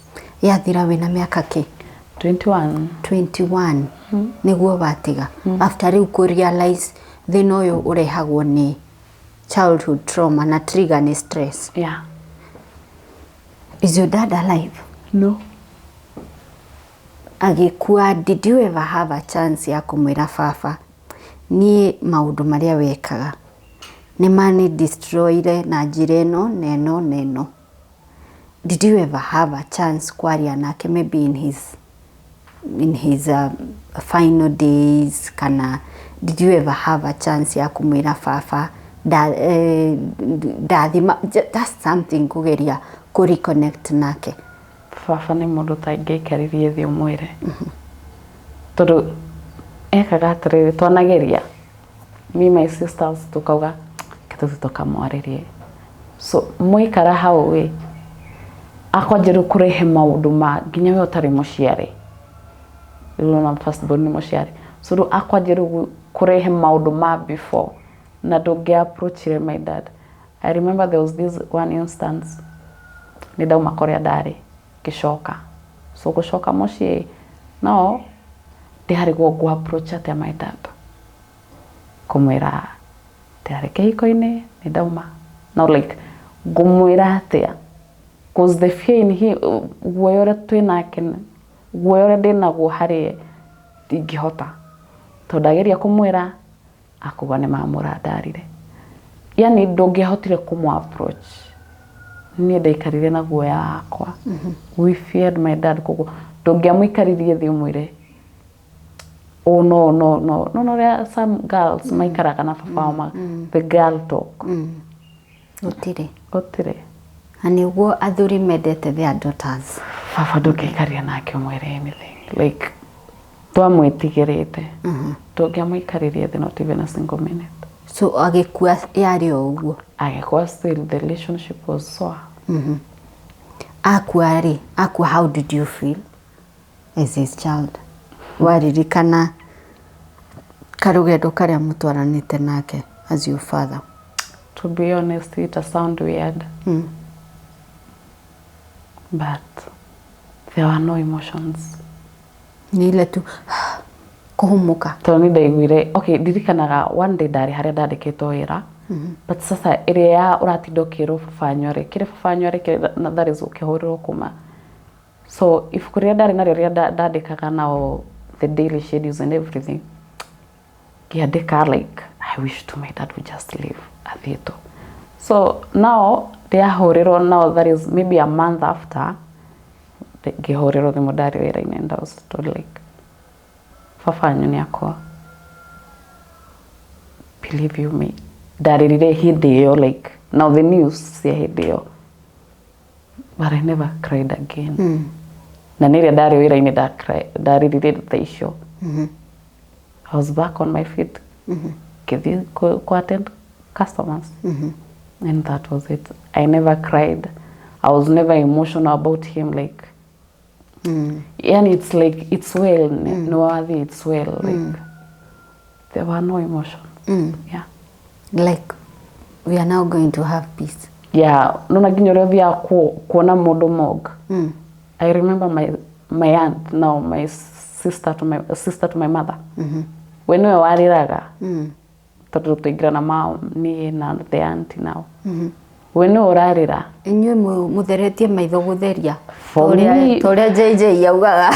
Yathira wina miaka ki? 21. Niguo batiga after riu ku realize thina uyu urehagwo ni childhood trauma na trigger ni stress. Yeah. Is your dad alive? No. Agikua, did you ever have a chance ya kumwira baba ni maundu maria wekaga ni mani destroyire na njira ino neno? Did you ever have a chance kwaria nake maybe in his final days kana did you ever have a chance ya kumwira baba that's something kugeria ku reconnect nake? Baba ni mundu taingikaririe thi umwire tondu ekaga atiriri twanageria me my sisters tukauga kituthi tukamwaririe. So mwikara hau we akwanjiru kurehe maundu ma nginya we utari muciari na first born ni mũciari so ru akwanjĩra kurehe maũndũ ma before na ndũngĩ approach my dad. I remember there was this one instance ni dauma Korea ndari kishoka so gũcoka mũciĩ no ndihari gũ approach at my dad kumwĩra ndihari kĩhiko-inĩ ni dauma no like ngũmwĩra atĩa cause the fear in him guoya ũrĩa twĩnake guoya ũrĩa ndĩnaguo harĩ ndingĩhota to ndageria kumwĩra akuga nĩ mamũra ndarire yani ndũngĩhotire kumu approach niĩ ndaikarire na guoya wakwa we feared my dad koguo ndũngĩamũikaririe thĩ ũmwĩre oh no there some girls maikaraga na baba the girl talk gũtirĩ na nĩguo athuri mendete their daughters baba ndũngĩikaria nake ũmwĩre anything like twamwĩtigĩrĩte ndũngĩamũikaririe thĩ not even a single minute so agĩkua yarĩ o ũguo agĩkua still the relationship was sour akua how did you feel as his child waririkana karũgendo karĩa mũtwaranĩte nake as your father? To be honest, it sound weird, but there were no emotions. Ni ile tu kuhumuka. Toni ndaiguire okay ndirikanaga one day ndari haria ndandikitwo wira but sasa iria uratindokirwo fanyore kire fanyore kire that is ukihuriro kuma so if kuria ndari nario ria ndandikaga nao the daily schedules and everything kiandika like I wish to my dad would just leave athieto so now they are horror now that is maybe a month after the horror the modari wira and I was told like fafanyo ni akwa believe you me daririre hindi yo like now the news say hindi yo but I never cried again na nire dari wira ini daririre the issue I was back on my feet kithi ko attend customers and that was it. I never cried. I was never emotional about him like and it's like it's well no worthy it's well like there were no emotion yeah like we are now going to have peace yeah no naginyo thia kuona mundu mog I remember my aunt now my sister to my mother when we wariraga tondu tuingira na mom ni na the auntie now when urarira inywe mutheretie maitho gutheria toria JJ yaugaga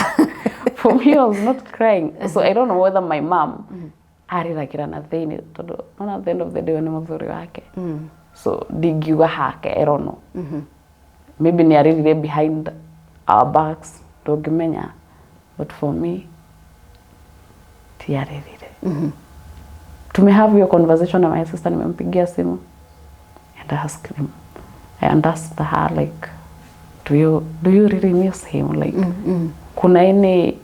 for me I was not crying so I don't know whether my mom ariragira na thini tondu on at the end of the day ni muthuri wake so digiuga hake I don't know maybe ni aririre behind our backs ndongimenya but for me tiaririre to me have your conversation na my sister nimempigia simu and asked him and asked her like do you really miss him like kuna ini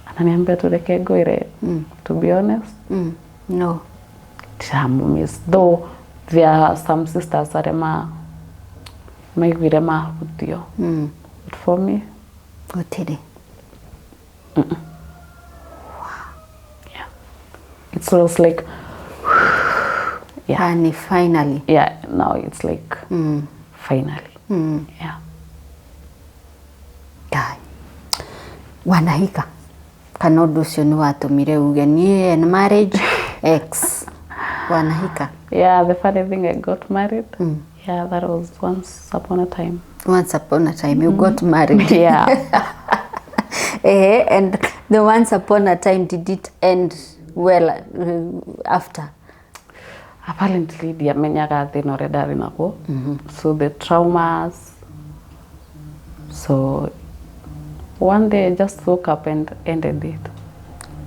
ananiambia tureke goire to be honest no miss though there are some sisters that maigwire mahutio but for me gutiri yeah it was like yeah and finally yeah now it's like finally yeah guy wanahika kana undu ucio ni watumire uge ni and marriage ex wanahika yeah the funny thing I got married yeah that was once upon a time you got married yeah and the once upon a time did it end well after? Apparently dia menyaga thina uria ndari naguo so the traumas so one day I just woke up and ended it.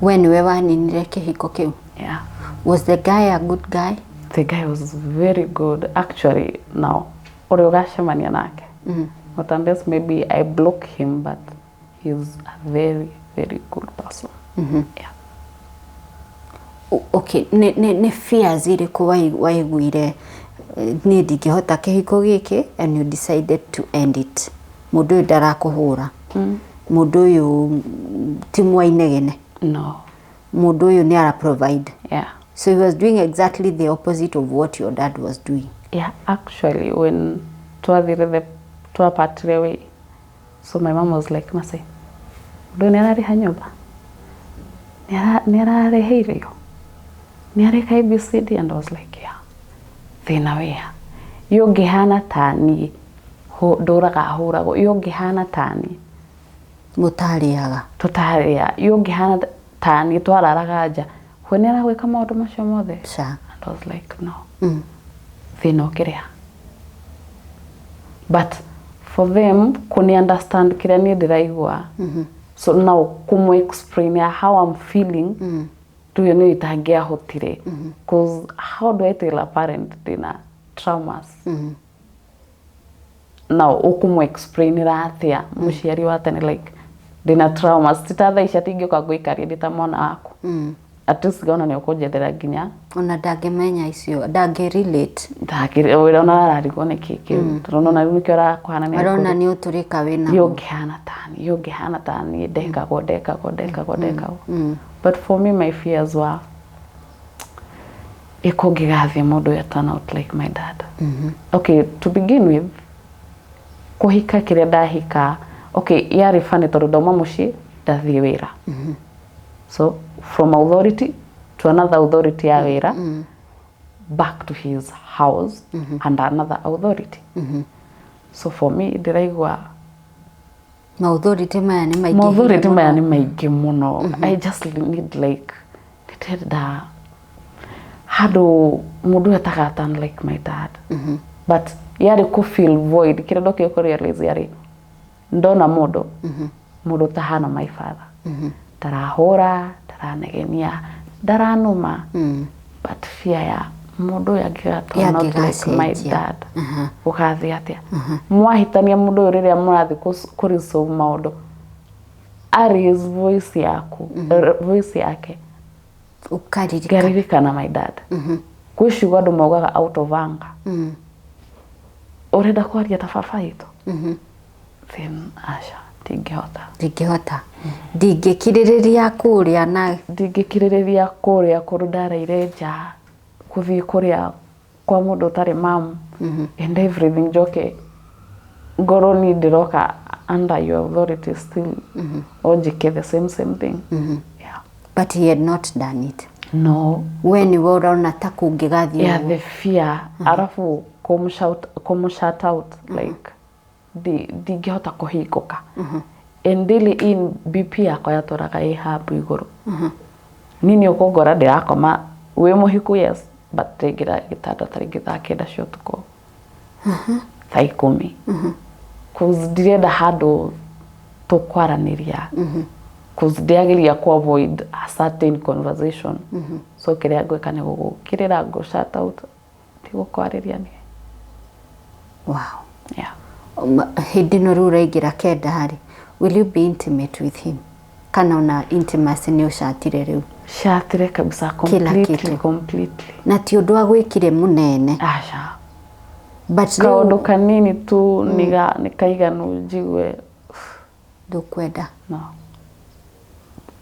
When we were in kihiko kiu? Yeah. Was the guy a good guy? The guy was very good actually now uria ugacemania nake but unless maybe I block him but he's a very very good person yeah. Okay, ne fears iriku waiguire ni ndingihota kihiko giki and you decided to end it mundu ndarakuhura mundu uyu timwa inegene. No. Mundu uyu ni ara provide. Yeah. So he was doing exactly the opposite of what your dad was doing. Yeah, actually when twapatire way, so my mom was like, Mase, mundu ni arariha nyumba, ni ararehe irio, ni areka ABCD, and I was like, yeah, thina wea yo ngihana tani nduraga hurago yo ngihana tani mutariaga tutaria yo ngihana tani twararaga nja hone aragwika maundu macio mothe. Sure. And I was like, no, thina kiria. But for them kuni understand kiria ni ndiraigua, so now kumu explain how I'm feeling, do you know itangia hotire, because how do I tell a parent dina traumas? Now ukumu explain ratia muciari wa tene like dina traumas titatha icia tingioka gwikaria ndita mwana aku. At least gona ni ukujethera ginya ona ndangimenya icio ndange relate wira ona ararigwo ni kiki turona ni kiora kwana ni arona ni uturika wina yo ngihana tani ndekagwo. But for me my fears were ikungigathie mundu ya turn out like my dad. Okay, to begin with kuhika kiria ndahika, okay, yari funny tondu ndauma muci ndathie wira. So from authority to another authority ya wira, back to his house and another authority. So for me ndiraigua authority maya ni maingĩ muno. I just need like nitenda handu mundu etagatan like my dad. But yari ku feel void kira ndoke ko realize yari ndona mundu tahana my father. Tarahora, taranegenia, daranuma. But fear ya mundu yagigata not like my dad. Ukathi atia mwahitania mundu riria murathi ku resolve maundu ari his voice yaku voice yake ukaririkana my dad. Kwicigo andu maugaga out of anger. Urenda kwaria ta baba itu. Then asha ndingihota ndingikiririria kuria na ndingikiririria kuria kurudaraire nja kuthii kuria kwa mundu tari mam and everything joke ngoro ni ndiroka under your authority still ojike the same thing. Yeah, but he had not done it. No, when you were on attack ungigathio. Yeah, the fear arafu come shout out like ndingihota kuhinguka. And daily in BP yakwa yatoraga habu iguru. Nini ukongora ndirakoma we muhiku, yes, but ngira gitanda taringi thaa kenda cio tuko thaa 10 cause ndirenda handu tukwaraniria cause ndiagiria ku avoid a certain conversation. So kiria ngwika ni gugukirira go shout out tigukwariria ni. Wow. Yeah. Hindi no ruraigira kenda hari, will you be intimate with him? Kana una intimacy ni ushatire riu? Shatire kabisa completely. Na ti undu agwikire munene. Asha. But kaundu kanini tu nikaiganu njigwe ndukwenda. No.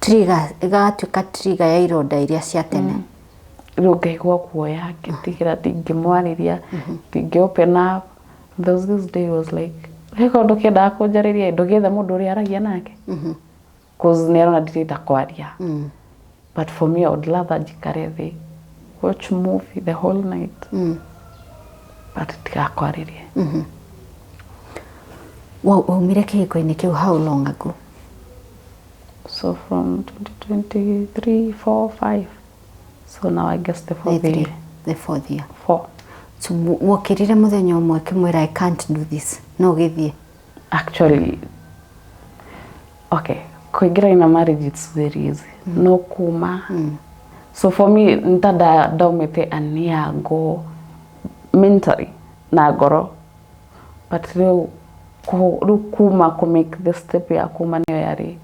Trigger igatuika trigger ya ironda iria cia tene. Ngaigua kuoya ngitigira ndingimwariria ndingi open up. This day was like kaundu kenda kunjariria ndugethe mundu uri aragia nake cause nero na ndirenda kwaria. But for me I would rather jikare thi watch movie the whole night. But tigakwaririe. Wow, umire kihiko-ini kiu how long ago? So from 2023, 4, 5. So now I guess the fourth year. The fourth year. 4. So wokirire muthenya umwe kimwira I can't do this. No githie. Actually, okay, kuingira in a marriage it's very easy. No kuma. So for me ntada daumete ania go mentally na goro. But leo kuma ku make the step ya kuma niyo yari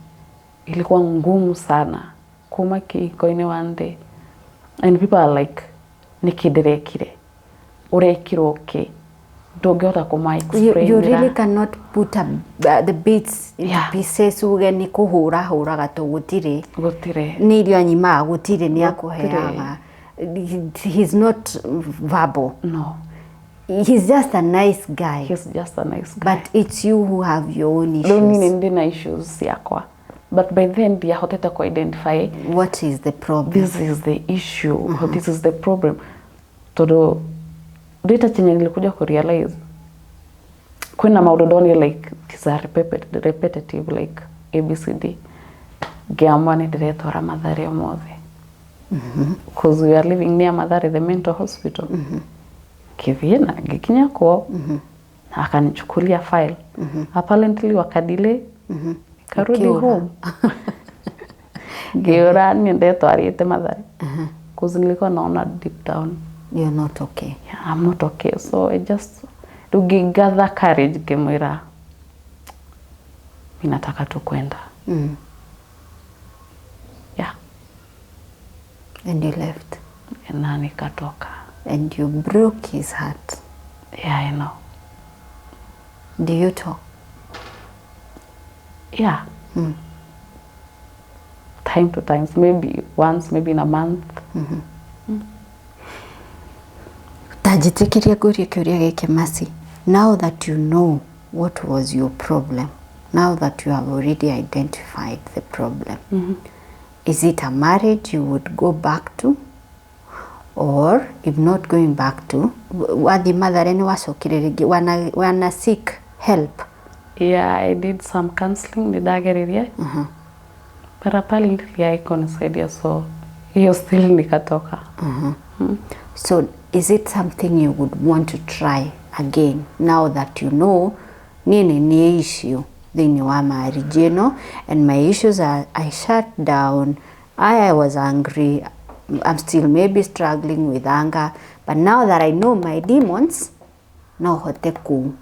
ilikuwa ngumu sana. Kuma kihiko-ini one day and people are like nikidirekire urekirwo ki ndũngĩhota kuma-explain. You really cannot put the beats into pieces uge ni kuhũra gato gũtirĩ nĩ irio nyimaga gũtirĩ nĩ akũheaga. He's not verbal. No. He's just a nice guy. He's just a nice guy. But it's you who have your own issues. Ndĩ ndina issues ciakwa. But by then ndiahotete ku identify what is the problem. This is the issue. This is the problem. Todo data chenye nilikuja ku realize kuna maundu ndoni like these are repetitive like ABCD. Ngiamua nĩ ndĩretwara Mathare ũmũthĩ. Because we are living near Mathare, the mental hospital. Kithie na ngikinya kwao akanichukulia file. Apparently wakadelay. Karudi home. Ngiura ndetwarite Mathare. Because nilikuwa naona deep down you're not okay. Yeah, I'm not okay. So I just gather courage kimwira. Mimi nataka tu kwenda. Yeah. And you left. Na nikatoka. And you broke his heart. Yeah, I know. Do you talk? Yeah. Time to time, maybe once, maybe in a month. Tajitikiria ngurie kiuria giki Mercy. Now that you know what was your problem, now that you have already identified the problem, is it a marriage you would go back to? Or if not going back to, wathi Mathare ni wacokire ringi wana seek help? Yeah, I did some counseling, nidageririe. But apparently I couldn't, so hiyo still nikatoka. So is it something you would want to try again now that you know nini ni issue thini wa marriage, you know, and my issues are I shut down, I was angry, I'm still maybe struggling with anger, but now that I know my demons, no hote ku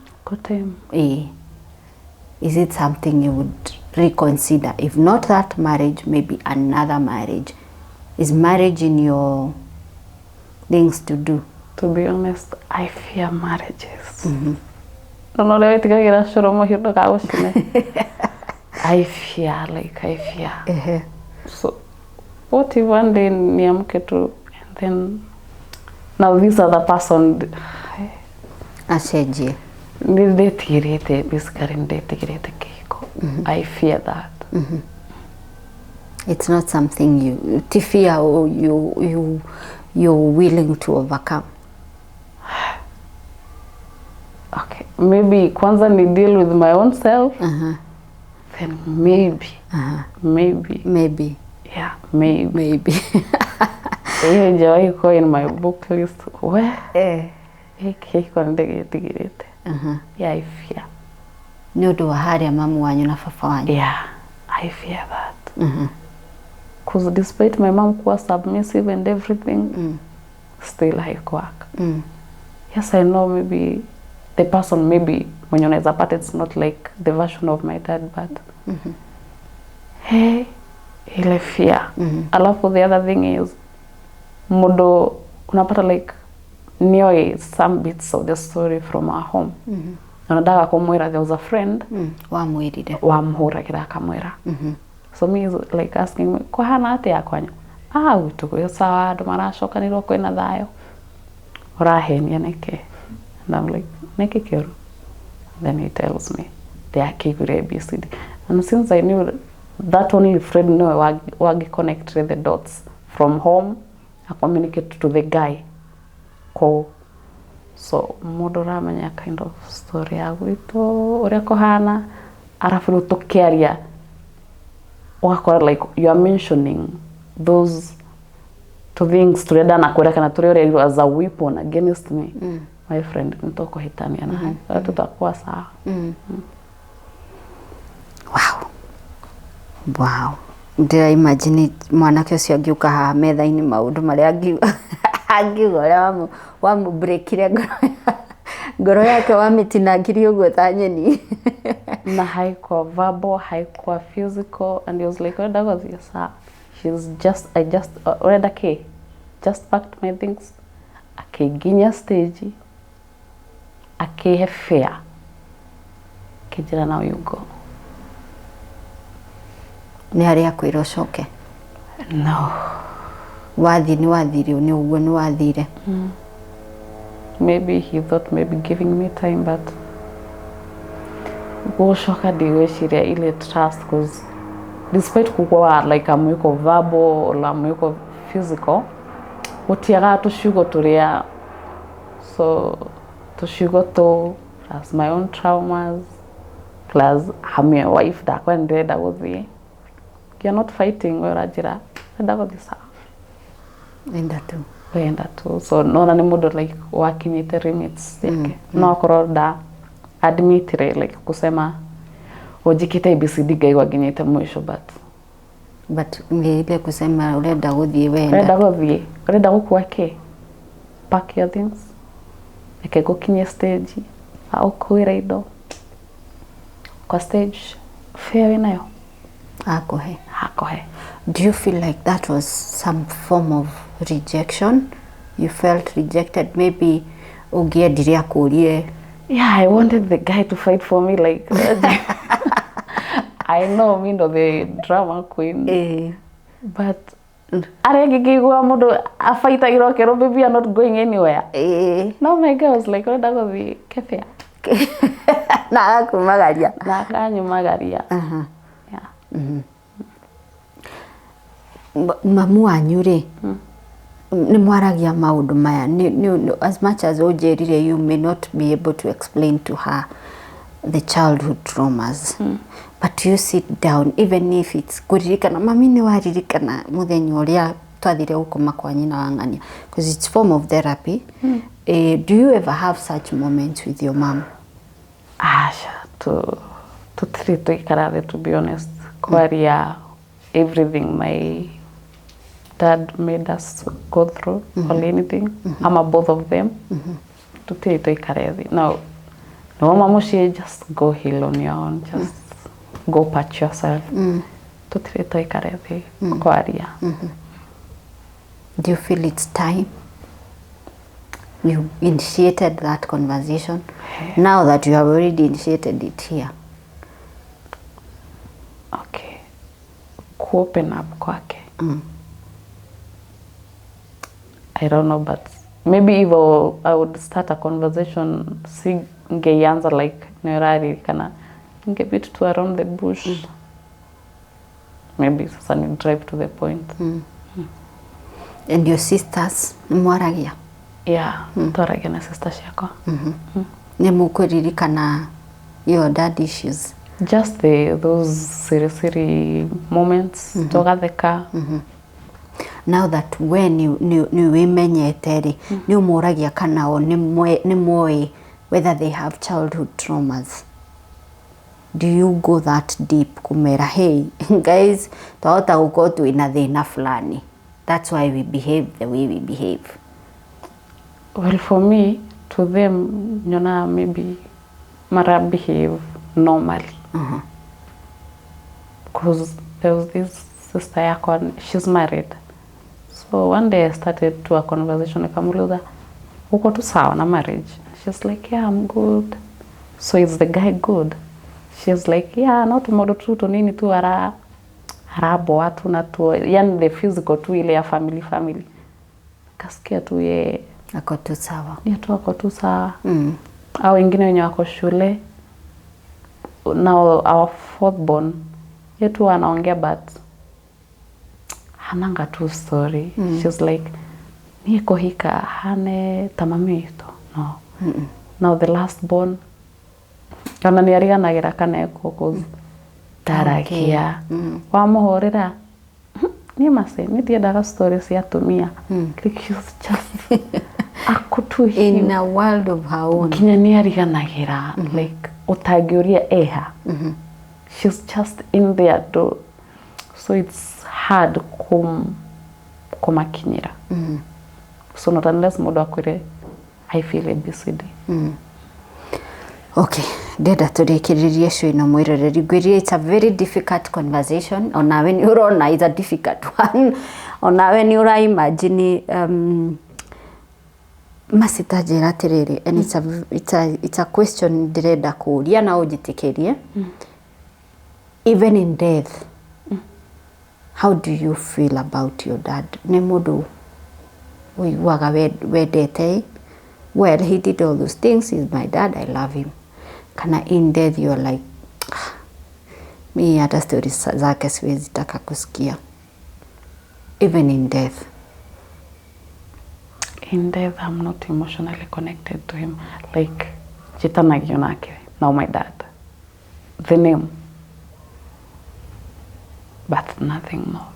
is it something you would reconsider? If not that marriage, maybe another marriage. Is marriage in your things to do? To be honest, I fear marriages. No le tikagira shoromo hirdo kaushine. I fear. So what if one day niamke tu and then now this other person aseje basically kiko. I fear that. It's not something you fear or you're willing to overcome. Okay, maybe kwanza ni deal with my own self. Then maybe. Yeah, maybe. Hiyo ndio iko in my book list. Where? Kiko ndegetigirete. Yeah, I fear. Nyodo haria mamu wanyu na papa wanyu. Yeah, I fear that. Because despite my mom was submissive and everything, still I work. Yes, I know maybe the person maybe when you know apart, it's not like the version of my dad, but hey, ile fear. Alafu the other thing is mudo unapata like nioi some bits of the story from our home. Unataka kumwira there was a friend wamwirire wamhuragira akamwira. So me is like asking me kwa hana ate yakwanyu utuko sawa ndo maracokanirwo kwina thayo urahenia neke, and I'm like neke kero. Then he tells me they are kigure ABCD, and since I knew that only friend no wagi connect the dots from home I communicate to the guy ko. So modora manya kind of story ya wito ore ko hana arafu tokeria like you are mentioning those two things together na kwenda kana turi as a weapon against me. My friend ntoko hitania na tutakuwa sawa. Wow. Ndira imagine mwanake ucio angiuka ha metha-ini maundu maria angiuga wamu breakire ngoro yake wamitinangirie uguo ta nyeni. Na haikuwa verbal, haikuwa physical, and he was like, "Where was your sir?" I just already just packed my things. Akiginya stage. akihe fair kijira na uyugo ni hari akwira ucoke no ni wathire ni uguo ni wathire maybe he thought maybe giving me time but gushoka ndigwiciria ile trust cause despite kukwa like amwiko verbal or amwiko physical utiaga tushugo turia so tushugo to plus my own traumas plus I'm your wife da kwende da guthie you're not fighting urajira da guthie sawa enda tu so nona ni mundu like wakinyite limits yake no akorwo da admitire like kusema ojikite ABCD gaigwa ginyite mwisho but ile kusema urenda guthie wenda urenda gukua ke pack your things eke gukinye stage au kuira indo kwa stage fair nayo akohe do you feel like that was some form of rejection? You felt rejected maybe ugiendiria kurie? Yeah, I wanted the guy to fight for me like I know me no the drama queen but arengigigwa mundu a fight irokero baby are not going anywhere no my girl was like oda go the cafe na akumagaria yeah mamu wanyu ri ni mwaragia maundu maya as much as ojerire you may not be able to explain to her the childhood traumas but you sit down even if it's kuririkana mami ni waririkana muthenya uria twathire gukoma kwa nyina wa ng'ania because it's form of therapy do you ever have such moments with your mom? To treat to be honest kwaria everything my dad made us go through or anything ama both of them to treat now no mama she just go heal on your own just go patch yourself to treat kwaria do you feel it's time you initiated that conversation now that you have already initiated it here? Okay, open up kwake I don't know but maybe if I would start a conversation singeanza like nerari kana ngebit to around the bush maybe sasa ni drive to the point and your sisters mwaragia yeah toragia na sisters yako ni mukuririkana your dad issues just those silly moments togatheka now that when you wimenyete ri ni umuragia kana o ni moe whether they have childhood traumas do you go that deep kumera hey guys tawata uko tu ina thina fulani that's why we behave the way we behave? Well, for me to them nyona maybe mara behave normally because there was this sister yako she's married. So one day I started to a conversation nikamuuliza uko tu sawa na marriage? She's like yeah I'm good. So is the guy good? She's like yeah not modo tu nini tu arabo watu na tu yani the physical tu ile ya family kasikia tu ye ako tu sawa yetu ako tu sawa au wengine wenye wako shule now our fourth born yetu anaongea but hananga tu story she's like niko hika hane tamamito no now the last born kana ni ariganagira kana eko tarakia wa muhorera ni mase ni ndiendaga stories ya tumia she's just akutu in a world of her own kinya ni ariganagira like utagiuria eha she's just in there though so it's hard kumakinyira so not unless mudo akwire I feel ABCD okay deda turikiririe cyo ino mwirereri gwirie it's a very difficult conversation ona when you urona is a difficult one ona when you imagine Masitajira atiriri, and it's a question ndirenda kuria na ujitikirie. Even in death, how do you feel about your dad? Ni mundu uiguaga wendete, well, he did all those things, he's my dad, I love him. Kana in death you're like, mi hata stories zake siwezi taka kusikia. Even in death. In death, I'm not emotionally connected to him. Like, Jitanagio nake, now my dad. The name. But nothing more.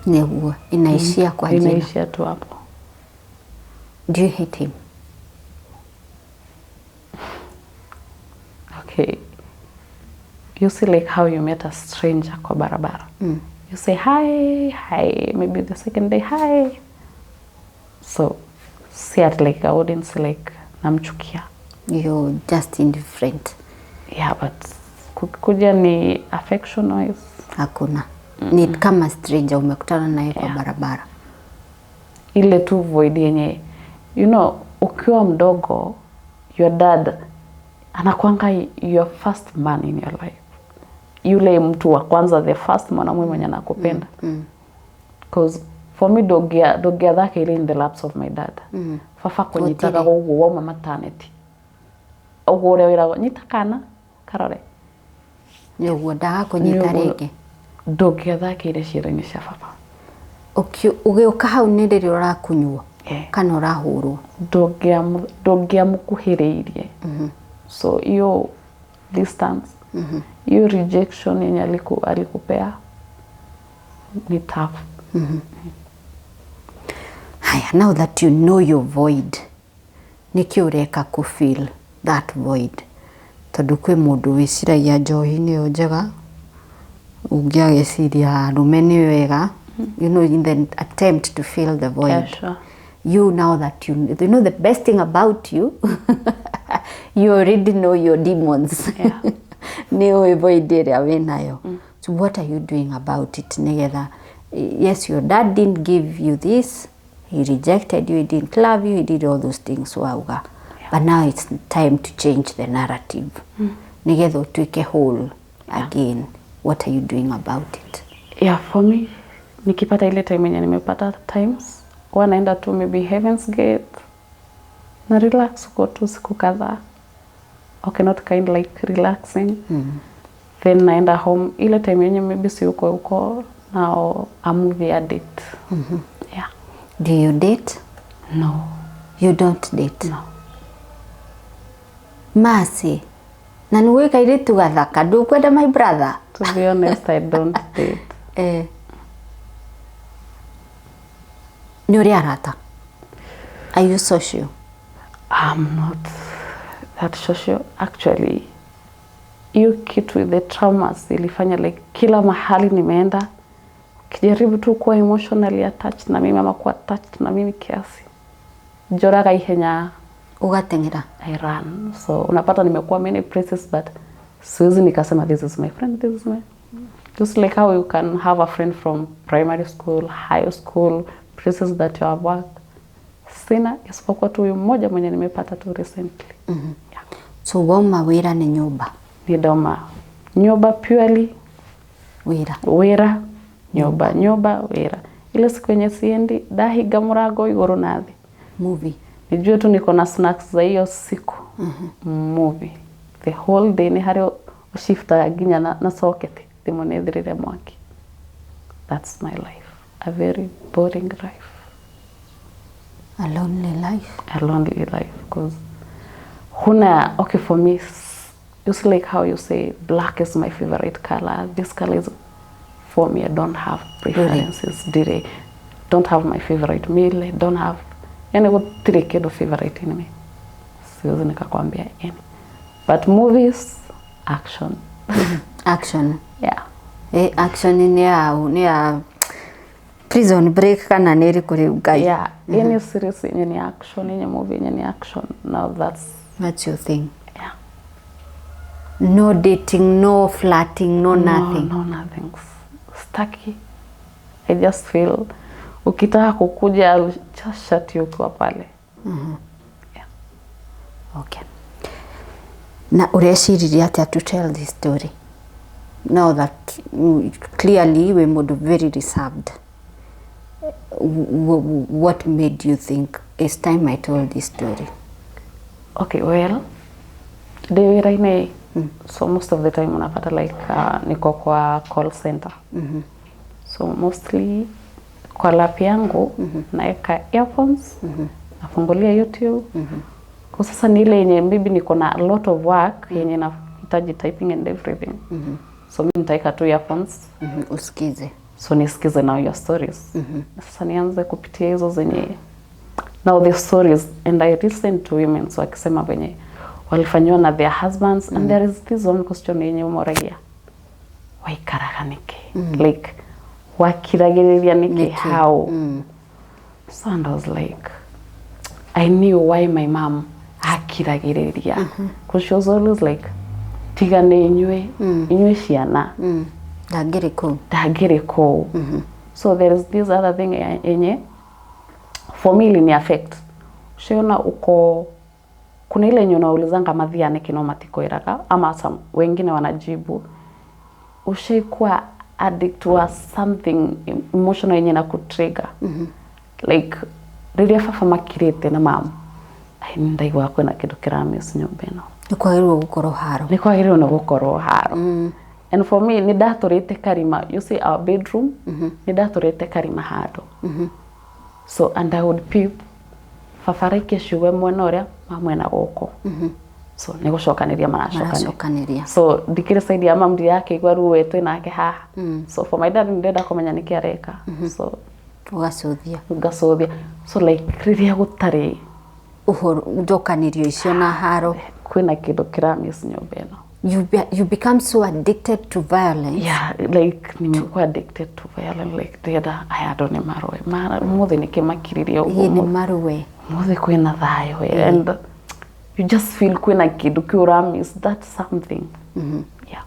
Nehuwa, inaishia kwa jina. Inaishia tu hapo. Do you hate him? Okay. You see like how you met a stranger kwa barabara. You say hi, hi, maybe the second day, hi. So, see it like I wouldn't say like namchukia. You're just indifferent. Yeah, but kuja ni affection wise. Hakuna. Ni kama stranger umekutana naye kwa barabara. Ile tu void yenye, you know, ukiwa mdogo, your dad anakuanga your first man in your life. Yule mtu wa kwanza, the first mwanamume mwenye anakupenda. Because for me, dogia dhake ile in the laps of my dad. Fafa kunyitaga gugu wa maternity. Ogore wira nyitakana karore. Nyogo daga kunyita rege. Dogia dhake ile shira-ini cia fafa. Ugiuka hau ni riri urakunywo kana urahurwo. Dogia mukuhiriirie. So iyo distance, iyo rejection yenye alikupea ni tough. Haya, now that you know your void, niki ureka ku feel that void? Tondu kwi mundu wiciragia njohi ni njega, ungiageciria rume ni wega, you know, in the attempt to fill the void. Yeah, sure. You, now that you know the best thing about you, you already know your demons. Yeah. Ni void area winayo. So what are you doing about it? Nigetha, yes, your dad didn't give you this, he rejected you, he didn't love you, he did all those things wauga. But now it's time to change the narrative. Nigetha utuike whole again. What are you doing about it? Yeah, for me, nikipata ile time yenye nimepata times, wanaenda tu maybe Heaven's Gate, na relax uko tu siku kadhaa. Okay, not kind like relaxing. Then naenda home, ile time yenye maybe si uko now a movie addict. Yeah. Do you date? No. You don't date? No. Mercy. Na niwe kairitu gathaka, ndukwenda my brother? To be honest, I don't date. Ni uri arata? Are you social? I'm not that social. Actually, hiyo kitu with the traumas ilifanya like kila mahali nimeenda, kijaribu tu kuwa emotionally attached na mimi ama kuwa attached na mimi kiasi. Joraga ihenya. Ugatengera? I ran. So unapata nimekuwa many places, but siwezi nikasema this is my friend, this is my... Just like how you can have a friend from primary school, high school, places that you have worked. Sina, isipokuwa tu mmoja mwenye nimepata tu recently. Yeah. So woma wira ni nyumba? Ni doma. Nyumba purely. Wira. Nyumba, wira. Ile siku yenye siendi, dahiga murago iguru nathi. Movie? Nijue tu niko na snacks za hiyo siku. Movie. The whole day ni hari ushifta ginya na socket. Thimonethirire mwaki. That's my life. A very boring life. A lonely life? A lonely life. Because okay, for me, just like how you say black is my favorite color. This color is, for me, I don't have preferences. Really? Don't have my favorite meal. I don't have any kedo favorite in me. Siwezi nikakwambia any. But movies, action. Action? Yeah. Action ni ya Prison Break kana neri kuri ugai? Yeah. Any series ni action, any movie ni action. Now that's your thing? Yeah. No dating, no flirting, no nothing? No, nothing. Staki. I just feel ukitaka kukuja just shut you ukiwa pale. Yeah. Okay. Na ureciria atia to tell this story? Now that clearly we would very reserved. What made you think it's time I told this story? Okay, well, wĩra-inĩ, so most of the time unapata like niko kwa call center. So mostly kwa lap yangu naeka earphones, nafungulia YouTube. Kwa sasa ni ile yenye maybe niko na a lot of work yenye nahitaji typing and everything. So mimi nitaeka tu earphones, usikize. So nisikize now your stories. Sasa nianze kupitia hizo zenye now the stories, and I listen to women so akisema venye walifanywa na their husbands, and there is this one question yenye umoragia waikaraga niki, like wakiragiriria niki how. So and I was like, I knew why my mom akiragiriria, because she was always like, tigane inywe ciana, ndangire kou. So there is this other thing yenye for me ilini affect. Shiona uko kuna ile yenye unaulizanga mathia niki no matikoiraga, ama some wengine wanajibu ushaikuwa addict to something emotional yenye na kutrigger. Like riria fafa makirite na mom ai ndaigwa kwena kindu kiramiss nyumba ino, nikwagirwo gukorwo haro, nikwagirwo no gukorwo haro. And for me ni ndaturite karima, you see our bedroom, ni ndaturite karima hado. So and I would peep fafarike shuwe mwena uria mamwena goko. So nigucokaniria maracokaniria. So ndikire side ya mamdi yake igwa ruwe twinake haha. So for my dad ndenda kumenya niki areka. So ugacothia. So like riria gutari uhoro ndokanirio icio na haro, kwina kindu kiramiss nyumba ino. You become so addicted to violence. Yeah, like nimekuwa addicted to violence, like deda ayado ni marwe mothe nikimakiriria ugo ni marwe mothe kwina thayo, and you just feel kwina kindu kiuramiss, that's something. Yeah,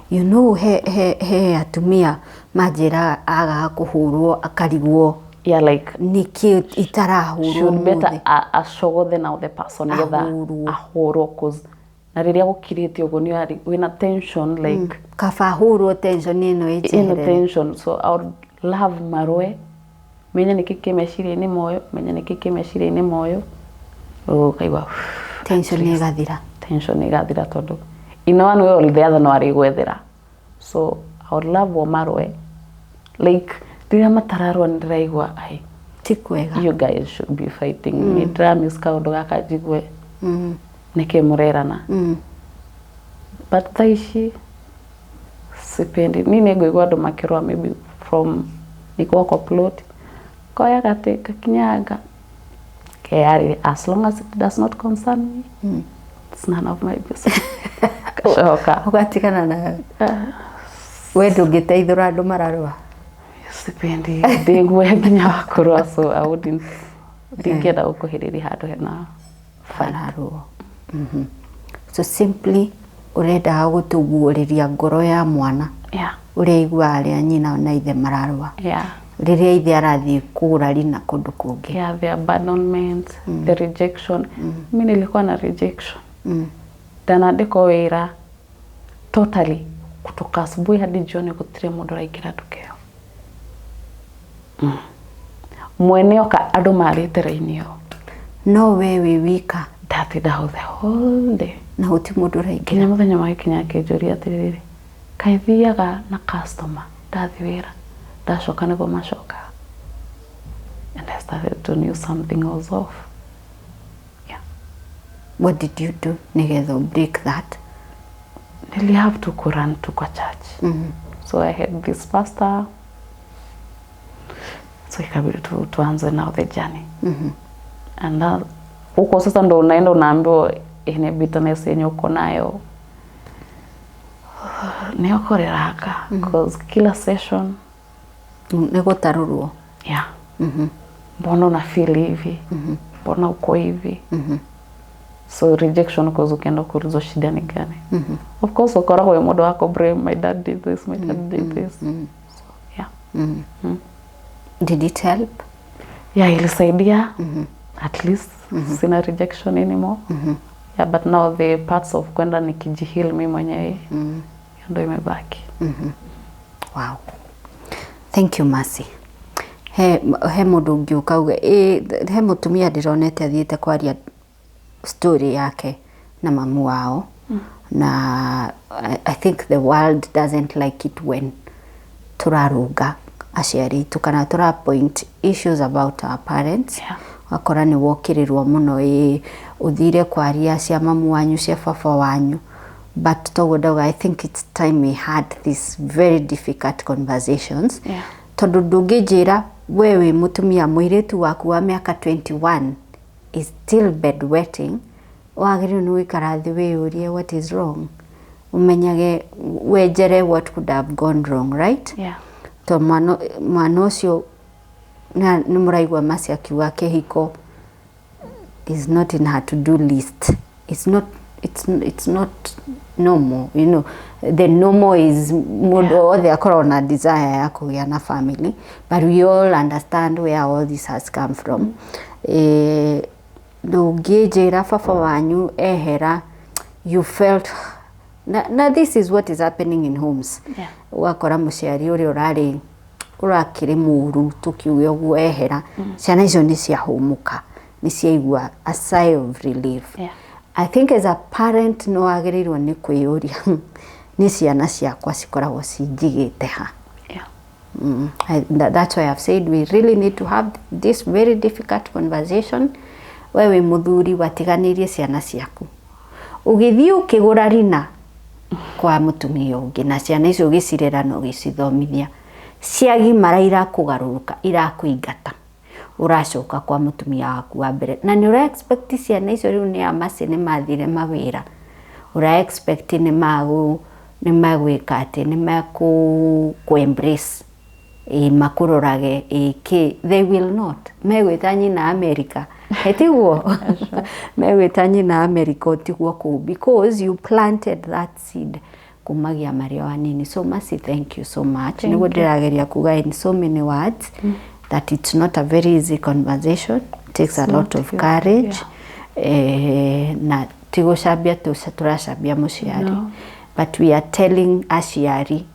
you know he atumia majira aga kuhurwo akarigwo. Yeah, like niki itarahurwo, should better ashogothe now the person getha ahurwo, cause na riria gukirite ugo ni ari wina tension, like kafahurwo tension ino ijehere tension. So I would love marwe menya nikiki meciria ni moyo, menya nikiki meciria ni moyo, kaigwa tension igathira tondu ino one way or the other no ari gwethera. So I would love marwe, like riria matararwa ndiraigwa ai tikwega, you guys should be fighting. Ni drama is kaundu gaka jigwe niki murerana. But thaishi sipendi ni negwa ndo makirwa maybe from niko kwa plot koya gate kakinyaga kayari, as long as it does not concern me, it's none of my business. Kashoka ugatikana na wedo giteithura andu mararwa sipendi ndegwe nginya wakorwa, so I wouldn't ndingenda ukuhiriri handu hena fararwo. So simply urenda gutuguuriria ngoro ya mwana, uria igwa aria nyina na ithe mararwa, riria ithe arathii kurari na kundu kungi, the abandonment, the rejection. Mimi nilikuwa na rejection, ndanandiko wira totally kutoka asubuhi hadi jioni gutire mundu raikira tukeo. Mwene oka andu marite rainio, no wewe wika ndatinda ho the whole day na uti mundu raikira. Kinya muthenya magikinya kinjuria atiriri kaithiaga na customer ndathi wira ndacoka nigo macoka, and I started to know something was off. Yeah. What did you do nigetho break that? Really have to run to kwa church. So I had this pastor, so ikabidi tuanze now the journey. And uko sasa ndo unaenda unaambiwa ine bitterness yenye uko nayo neokoreraka, because kila session negotarurwo. Yeah. Mbona una feel hivi, mbona uko hivi. So rejection cause ukienda kuuliza shida ni gani. Of course ukora kwa muda wako blame, my dad did this, my dad did this. So yeah. Did it help? Yeah, ilisaidia. at least sina rejection anymore. Yeah, but now the parts of kwenda nikijihil mimi mwenyewe ndio imebaki. Wow. Thank you Mercy. He mundu ngiuka uge he mutumia ndironete athiete kwaria story yake na mamu wao na I think the world doesn't like it when turarunga aciari tu kana tura point issues about our parents. Wakora ni wokirirwo muno uthire kwaria cia mamu wanyu cia baba wanyu, but togodaga I think it's time we had these very difficult conversations. Tondu ndungijira wewe mutumia muiretu waku wa miaka 21 is still bedwetting, wagire ni wikara thi wiurie what is wrong, umenyage wejere what could have gone wrong, right? To mwana ucio na nimuraigwa Mercy akiuga kihiko is not in her to do list. It's not normal, you know. The normal is mundu othe akorwo na desire ya kugĩa na family, but we all understand where all this has come from. Ndungĩnjĩra baba wanyu ehera, you felt na this is what is happening in homes. Wakora muciari uri urakiri muru tukiuge uguo ehera, ciana icio ni ciahumuka, ni ciaigua a sigh of relief. I think as a parent no agirirwo ni kwiyuria ni ciana ciakwa cikoragwo cinjigite ha. That's why I've said we really need to have this very difficult conversation. Wewe muthuri watiganirie ciana ciaku, ugithii ukigura rina kwa mutumia ungi na ciana icio gicirera no gicithomithia, ciagimara irakugaruruka irakuingata, uracoka kwa mutumia waku wa mbere na ni ura expect ciana icio riu ni amase ni mathire mawira, ura expect ni magwika ati ni maku embrace makurorage they will not. Megwita nyina America etiguo megwita nyina America otiguo ku, because you planted that seed kumagia maria wanini. So Mercy, thank you so much. Ni ndirageria kuga in so many words that it's not a very easy conversation. It takes a lot of courage. Na tigocambia turacambia muciari, but we are telling aciari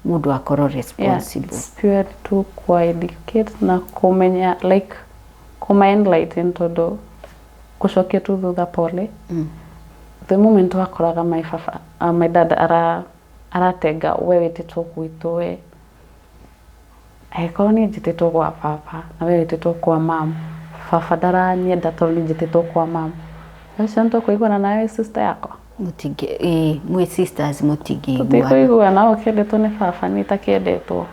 mundu akorwo responsible. Pure to educate na kumenya like kuma enlighten todo kushokia tu thutha pole. The moment wakoraga my dad aratega wewe tito kuitoe aikoni jitito kwa papa na wewe tito kwa mam fafa darani datoli jitito kwa mam ashanto kuigwa na wewe sister yako mutige mwe sisters mutige tutigwa nao kedetwo ni fafa nitakendetwo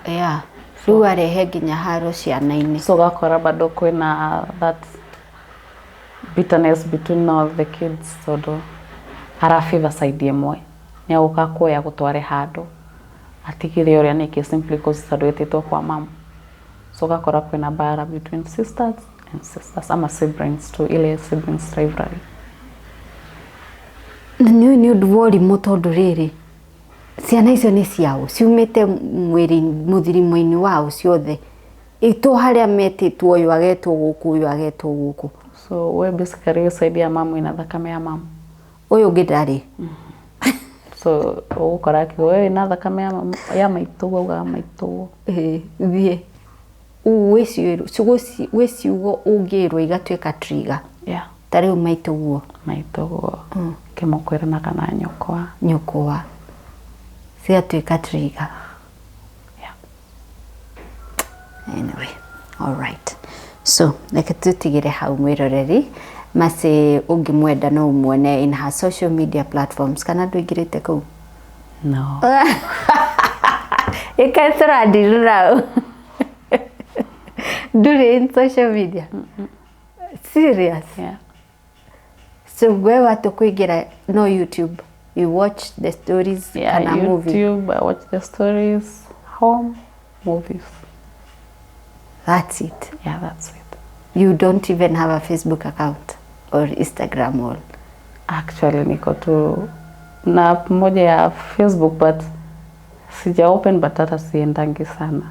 riu arehe nginya haro ciana-ini, so gakora bado kwina that bitterness between all the kids. Todo arafiva side imwe ni aguka kuoya gutware handu atigire uria niki simply because sadwetitwo kwa mama, so gakora kwina bara between sisters and sisters ama siblings to ile siblings rivalry. Ni udwori mutondu riri ciana icio ni ciao ciumite mwiri muthirimo-ini wao ciothe ito haria metitwo uyu agetwo guku uyu agetwo guku, so we basically usaidia mamu ina thakame ya mamu uyu ngidari so ukora ki we ina thakame ya maitugo uga maitugo thie uweciru weciugo ungirwo igatwika trigger tari maitugo kimukwira na kana nyokwa ciatwika trigger. Anyway, all right, so like tutigire hau mwiroreri Mercy ungimwenda no umwone in her social media platforms kana ndwigirite kuu? No. Ikaisura ndirura nduri in social media? Serious? So wewe watu kuingira no YouTube, you watch the stories kana movie? YouTube, I watch the stories, home, movies. That's it? Yeah, that's it. You don't even have a Facebook account or Instagram or? Actually niko tu na moja ya Facebook but sija open, but hata siendangi sana.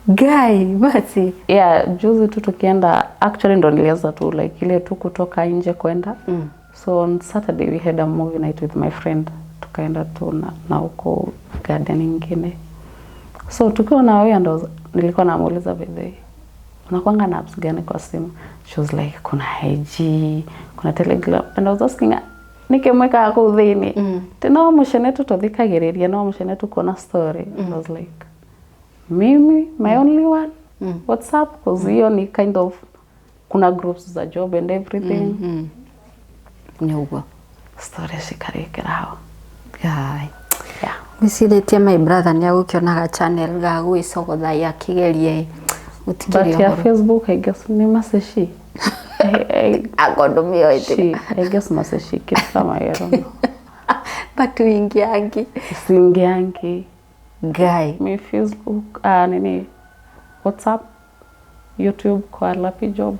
Guy, basi. Yeah, juzi tu tukienda, actually ndo nilianza tu like ile tu kutoka nje kwenda. So on Saturday we had a movie night with my friend. Tukaenda tu na huko garden nyingine. So tukiwa na wewe ndo nilikuwa namuuliza bebe, unakuanga na apps gani kwa simu? She was like, kuna IG, kuna Telegram. And I was asking, nikimweka hako thini. Tena mushenetu tuthikagiriria no mushenetu kona story. I was like, mimi, my only one, WhatsApp, because hiyo ni kind of, kuna groups za job and everything. Ni ugo. Story shikarikira hao. Guy. Yeah. Misiletie my brother ni agukionaga channel ga gwicogotha ya kigerie But ya Facebook, I guess, ni maseshi. Agondomio ite. I guess maseshi kitu kama hiyo. Batu ingiangi. Singiangi. Guy. Mi Facebook, nini, WhatsApp, YouTube kwa lapi job.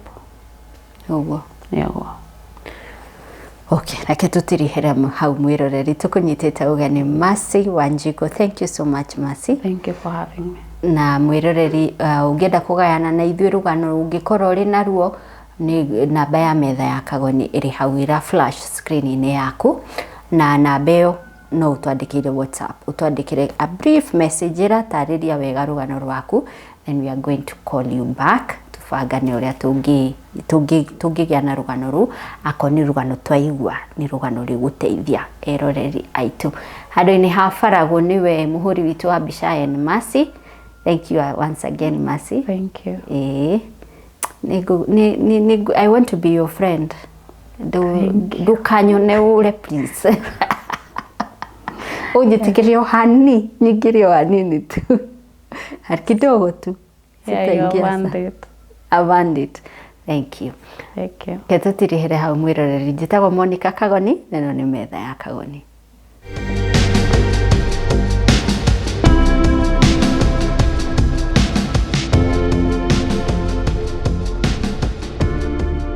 Ugo. Yawa. Okay, reke tutirihere hau mwiroreri tukunyitite ugeni Mercy Wanjigo. Thank you so much Mercy. Thank you for having me. Na mwiroreri ungenda kugayana na ithuĩ rugano ungikorwo ri naruo ni namba ya metha ya Kagoni iri hau ira flash screen yaku, na namba ĩyo no utwandikire WhatsApp, utwandikire a brief message ira tariria wega rugano rwaku, then we are going to call you back tubangane uria tungigĩa na rugano ru akoni rugano twaigua ni rugano riguteithia eroreri aitu handu-ini ha Farago niwe muhuri witu wa mbica and Mercy. Thank you once again Mercy. Thank you. I want to be your friend. Do kanyone ule please. Ujitikirie hani nyigirie wanini tu. Kidogo tu. Yeah, a bandit. Thank you. Thank you. Ketutirihere hau mwiroreri njitagwo Monica Kagoni, neno ni metha ya Kagoni.